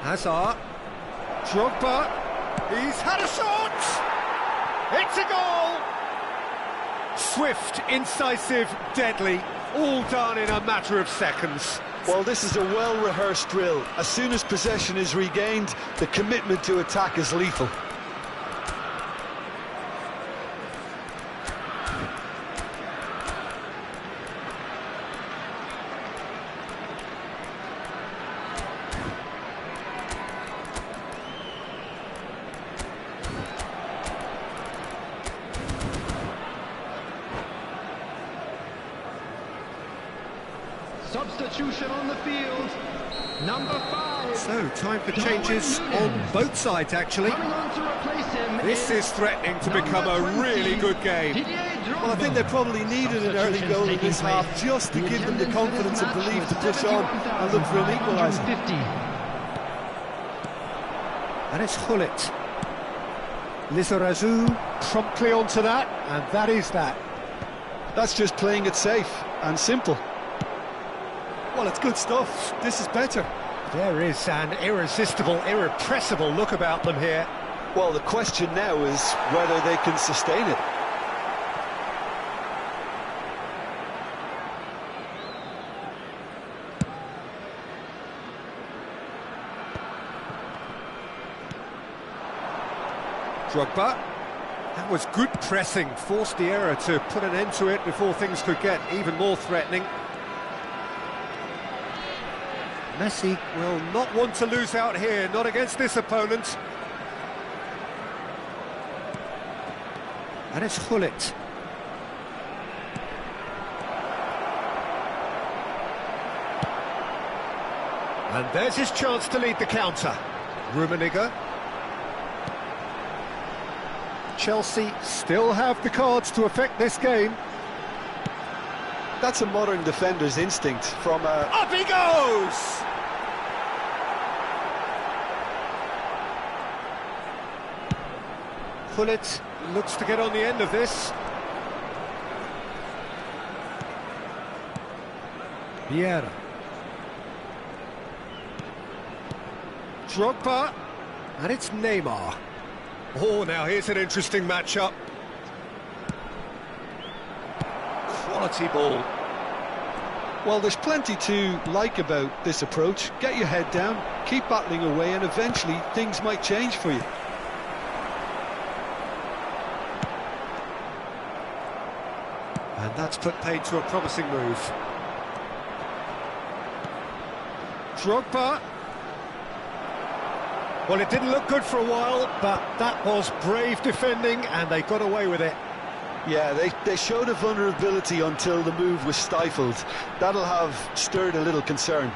Hazard. Drogba. He's had a shot! It's a goal! Swift, incisive, deadly, all done in a matter of seconds. Well, this is a well-rehearsed drill. As soon as possession is regained, the commitment to attack is lethal. Substitution on the field. Number 5. So, time for changes on both sides, actually. Coming on to replace him. This is threatening to become a really good game. Well, I think they probably needed an early goal in this half just to give them the confidence and belief to push on and look for an equaliser. And it's Hullet. Lizarazu promptly onto that, and that is that. That's just playing it safe and simple. Well, it's good stuff. This is better. There is an irresistible, irrepressible look about them here. Well, the question now is whether they can sustain it. Drogba. That was good pressing, forced the error to put an end to it before things could get even more threatening. Messi will not want to lose out here, not against this opponent. And it's Hullet. And there's his chance to lead the counter. Rummenigge. Chelsea still have the cards to affect this game. That's a modern defender's instinct from a... Up he goes! Hullet looks to get on the end of this. Vieira. Drogba. And it's Neymar. Oh, now here's an interesting matchup. Quality ball. Well, there's plenty to like about this approach. Get your head down, keep battling away, and eventually things might change for you. And that's put paid to a promising move. Drogba. Well, it didn't look good for a while, but that was brave defending, and they got away with it. Yeah, they showed a vulnerability until the move was stifled. That'll have stirred a little concern.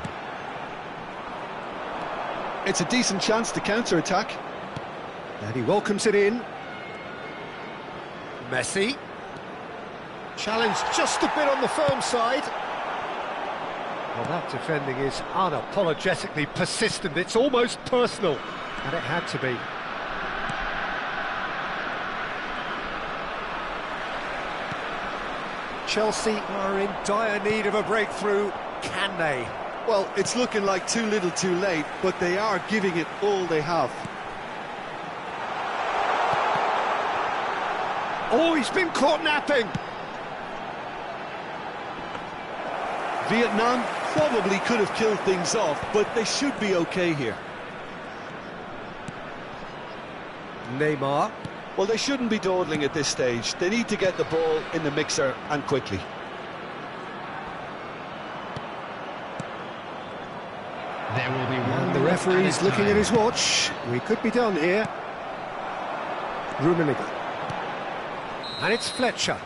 It's a decent chance to counter-attack. And he welcomes it in. Messi. Challenged just a bit on the firm side. Well, that defending is unapologetically persistent. It's almost personal, and it had to be. Chelsea are in dire need of a breakthrough. Can they? Well, it's looking like too little too late, but they are giving it all they have. Oh, he's been caught napping. Vietnam probably could have killed things off, but they should be okay here. Neymar. Well, they shouldn't be dawdling at this stage. They need to get the ball in the mixer, and quickly. There will be one. And the referee's looking at his watch. We could be done here. Rummenigge. And it's Fletcher.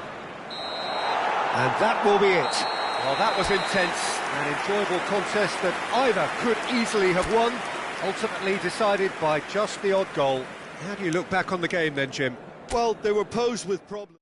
And that will be it. Well, that was intense. An enjoyable contest that either could easily have won, ultimately decided by just the odd goal. How do you look back on the game then, Jim? Well, they were posed with problems.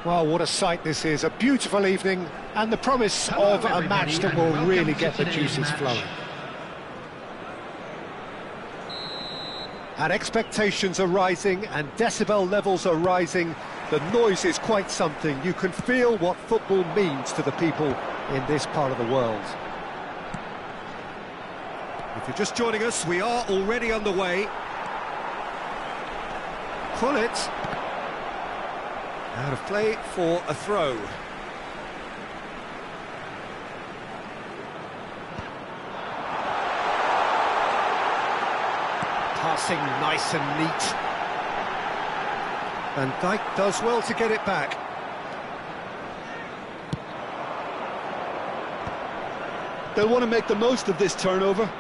Well, what a sight this is, a beautiful evening, and the promise of a match that will really get the juices flowing. And expectations are rising, and decibel levels are rising. The noise is quite something. You can feel what football means to the people in this part of the world. If you're just joining us, we are already underway. Gullit. Out of play for a throw. Passing nice and neat. Van Dijk does well to get it back. They'll want to make the most of this turnover.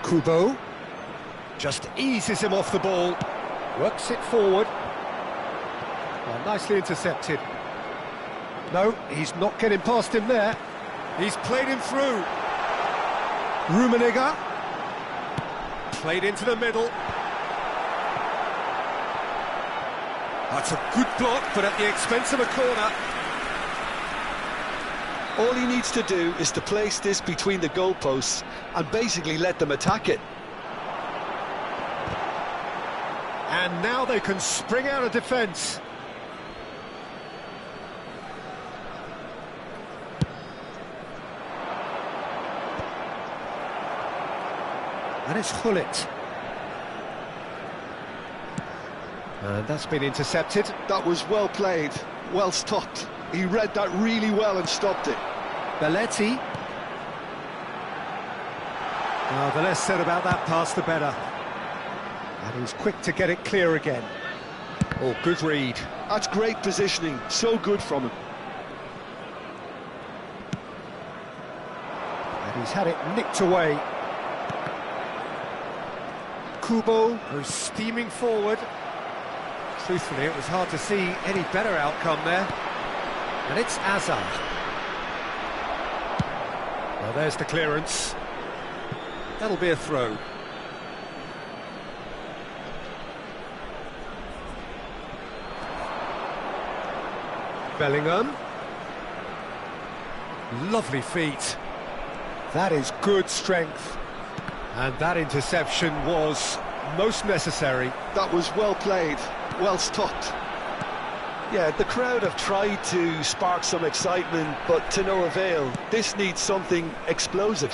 Kubo just eases him off the ball, works it forward. Well, nicely intercepted. No, he's not getting past him there. He's played him through. Rummenigge. Played into the middle. That's a good block, but at the expense of a corner. All he needs to do is to place this between the goalposts and basically let them attack it. And now they can spring out of defence. And it's Gullit. And that's been intercepted. That was well played, well stopped. He read that really well and stopped it. Belletti. Well, the less said about that pass, the better. And he's quick to get it clear again. Oh, good read. That's great positioning, so good from him. And he's had it nicked away. Kubo Goes steaming forward. Truthfully, it was hard to see any better outcome there. and it's Hazard. Well, there's the clearance. That'll be a throw. Bellingham. Lovely feet. That is good strength. And that interception was most necessary. That was well played, well stopped. Yeah, the crowd have tried to spark some excitement, but to no avail. This needs something explosive.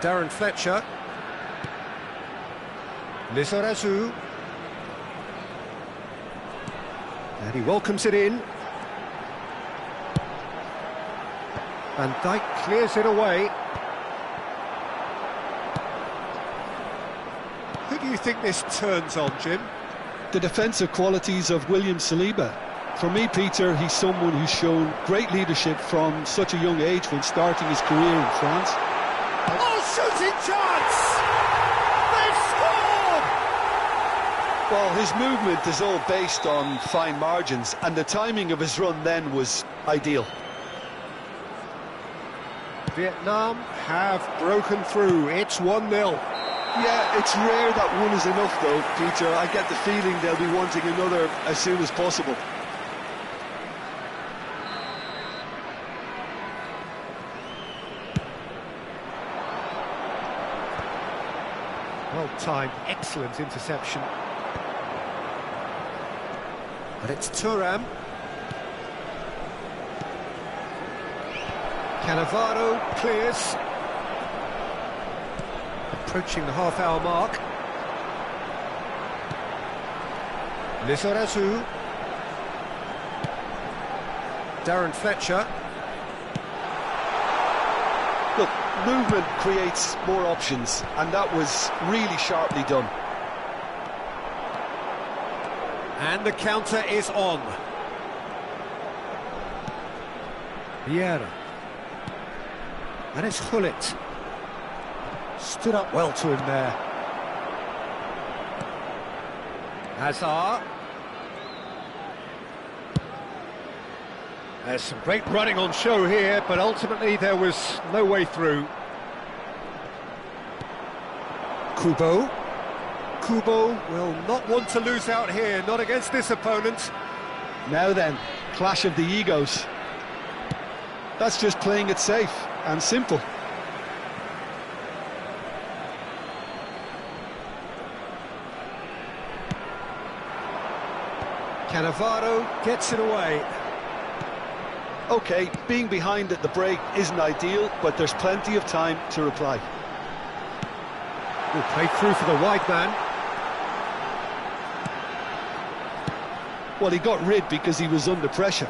Darren Fletcher. Lizarazu. And he welcomes it in. Van Dijk clears it away. Who do you think this turns on, Jim? The defensive qualities of William Saliba. For me, Peter, he's someone who's shown great leadership from such a young age when starting his career in France. Oh, shooting chance! They've scored! Well, his movement is all based on fine margins, and the timing of his run then was ideal. Vietnam have broken through. It's 1-0. Yeah, it's rare that one is enough, though, Peter. I get the feeling they'll be wanting another as soon as possible. Well timed, excellent interception. And it's Thuram. Cannavaro clears. Approaching the half-hour mark. Lizarazu. Darren Fletcher. Look, movement creates more options, and that was really sharply done. And the counter is on. Vieira. And it's Gullit. Stood up well to him there. Hazard. There's some great running on show here, but ultimately there was no way through. Kubo. Kubo will not want to lose out here, not against this opponent. Now then, clash of the egos. That's just playing it safe and simple. Cannavaro gets it away. OK, being behind at the break isn't ideal, but there's plenty of time to reply. Good play through for the wide man. Well, he got rid because he was under pressure.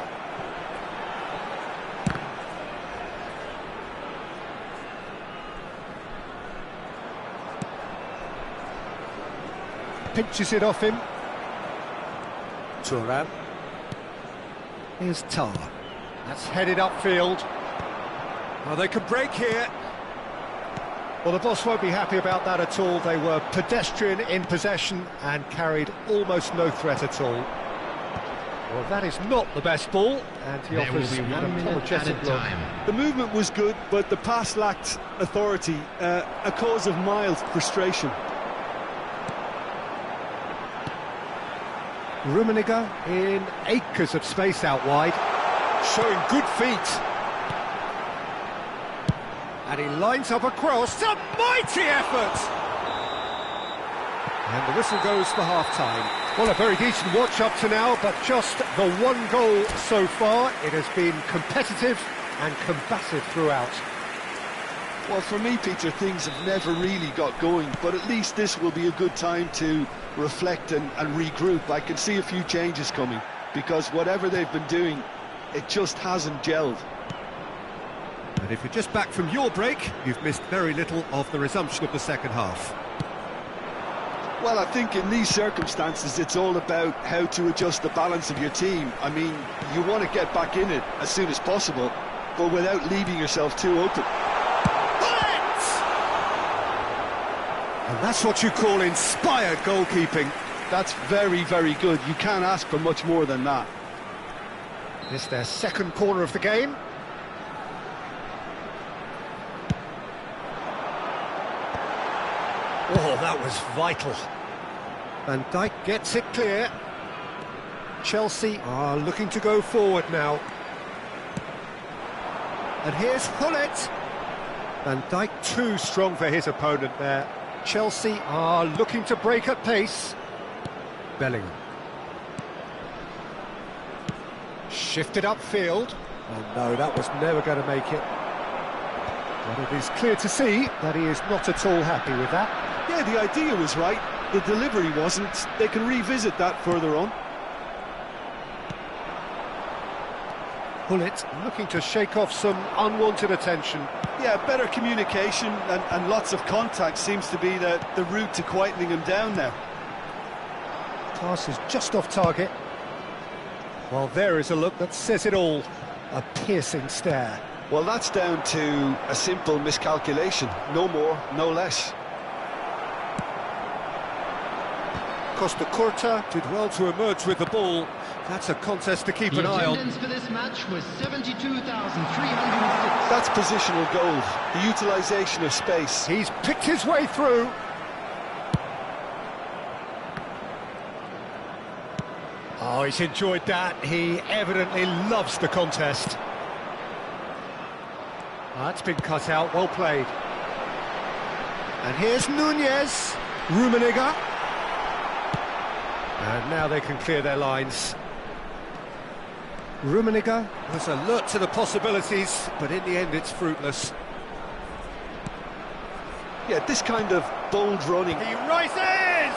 Pinches it off him. Turan. Here's Tar. That's headed upfield. Oh, they could break here. Well, the boss won't be happy about that at all. They were pedestrian in possession and carried almost no threat at all. Well, that is not the best ball, and he offers an apologetic look. The movement was good, but the pass lacked authority, a cause of mild frustration. Rummenigge in acres of space out wide, showing good feet. And he lines up a cross, a mighty effort! And the whistle goes for half-time. Well, a very decent watch up to now, but just the one goal so far. It has been competitive and combative throughout. Well, for me, Peter, things have never really got going, but at least this will be a good time to reflect and regroup. I can see a few changes coming, because whatever they've been doing, it just hasn't gelled. And if you're just back from your break, you've missed very little of the resumption of the second half. Well, I think in these circumstances, it's all about how to adjust the balance of your team. I mean, you want to get back in it as soon as possible, but without leaving yourself too open. And that's what you call inspired goalkeeping. That's very, very good. You can't ask for much more than that. It's their second corner of the game. Oh, that was vital. Van Dijk gets it clear. Chelsea are looking to go forward now. And here's Hullet. Van Dijk too strong for his opponent there. Chelsea are looking to break at pace. Bellingham. Shifted upfield. Oh no, that was never going to make it. But it is clear to see that he is not at all happy with that. Yeah, the idea was right. The delivery wasn't. They can revisit that further on. Hullet looking to shake off some unwanted attention. Yeah, better communication and lots of contact seems to be the route to quietening him down now. Pass is just off target. Well, there is a look that says it all. A piercing stare. Well, that's down to a simple miscalculation. No more, no less. Costa Curta did well to emerge with the ball. That's a contest to keep an eye on. The attendance for this match was 72,306. That's positional goal, the utilisation of space. He's picked his way through. Oh, he's enjoyed that. He evidently loves the contest. That's been cut out, well played. And here's Nunez, Rummenigge. And now they can clear their lines. Rummenigge was alert to the possibilities, but in the end it's fruitless. Yeah, this kind of bold running. He rises!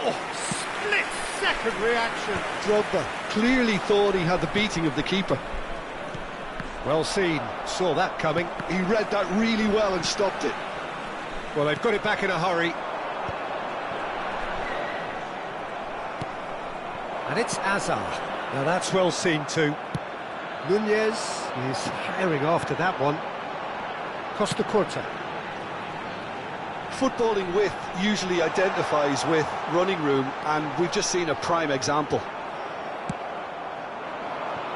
Oh, split-second reaction. Drogba clearly thought he had the beating of the keeper. Well seen, saw that coming. He read that really well and stopped it. Well, they've got it back in a hurry. And it's Azar. Now that's well seen too. Nunez is herring after that one. Costa Curta. Footballing width usually identifies with running room, and we've just seen a prime example.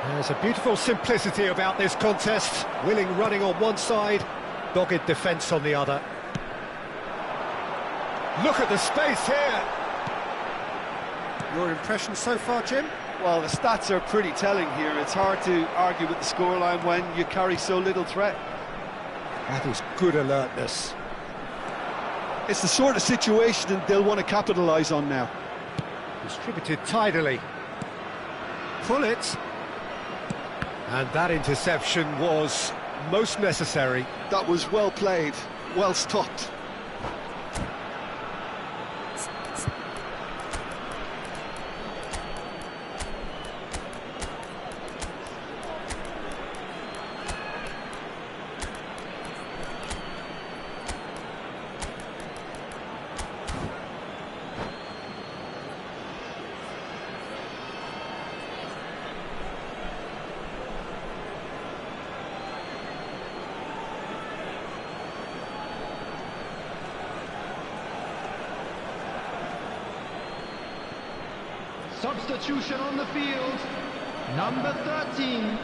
There's a beautiful simplicity about this contest. Willing running on one side, dogged defence on the other. Look at the space here. Your impression so far, Jim? Well, the stats are pretty telling here. It's hard to argue with the scoreline when you carry so little threat. That is good alertness. It's the sort of situation they'll want to capitalise on now. Distributed tidily. Pull it. And that interception was most necessary. That was well played, well stopped. Substitution on the field. Number 13,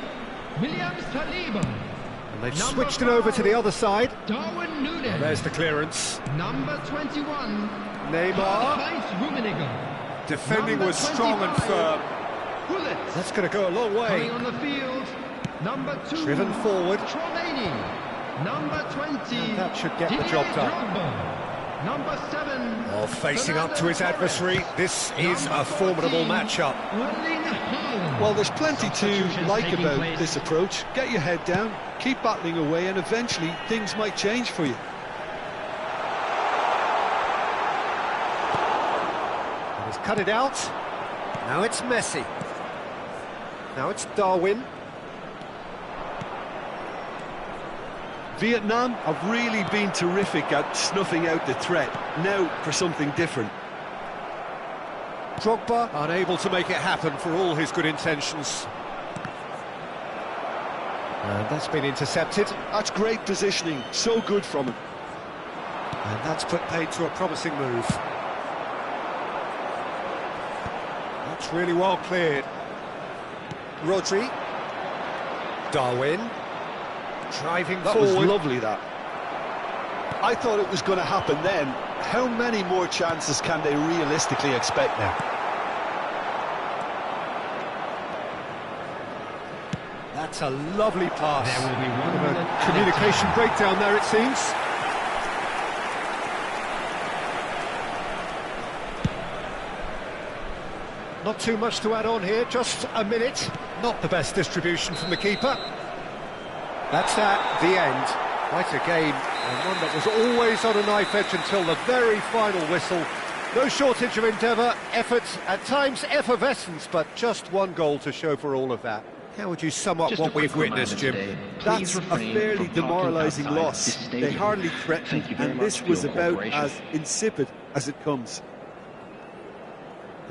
Williams Saliba. And they've switched it over to the other side. Darwin Nunes. There's the clearance. Number 21, Neymar. Heinz Rummenigge. Defending Number was strong and 25, firm. Gullit. That's going to go a long way. Coming on the field, number 2, Driven forward. Trelawney. Number 20, And that should get the Didier job done. Drogba. Number 7, Oh, facing up to his adversary, this is a formidable matchup. Erling Haaland. Well, there's plenty to Substitutions like taking about place. this approach. Get your head down, keep battling away, and eventually things might change for you. And he's cut it out. Now it's Messi. Now it's Darwin. Vietnam have really been terrific at snuffing out the threat. Now for something different. Drogba unable to make it happen for all his good intentions. And that's been intercepted. That's great positioning, so good from him. And that's put paid to a promising move. That's really well cleared. Rodri. Darwin. Driving That forward. was lovely, that. I thought it was going to happen then. How many more chances can they realistically expect now? That's a lovely pass. There will be one Bit of minute a communication breakdown there, it seems. Not too much to add on here, just a minute. Not the best distribution from the keeper. That's at the end. Quite a game, and one that was always on a knife edge until the very final whistle. No shortage of endeavour, effort, at times effervescence, but just one goal to show for all of that. How would you sum up Just a what we've quick witnessed, reminder Jim? today, That's please a refrain fairly from talking demoralising outside loss. this They stadium. hardly threatened, Thank you very and much this for was your about cooperation. as insipid as it comes.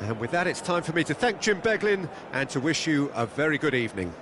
And with that, it's time for me to thank Jim Beglin and to wish you a very good evening.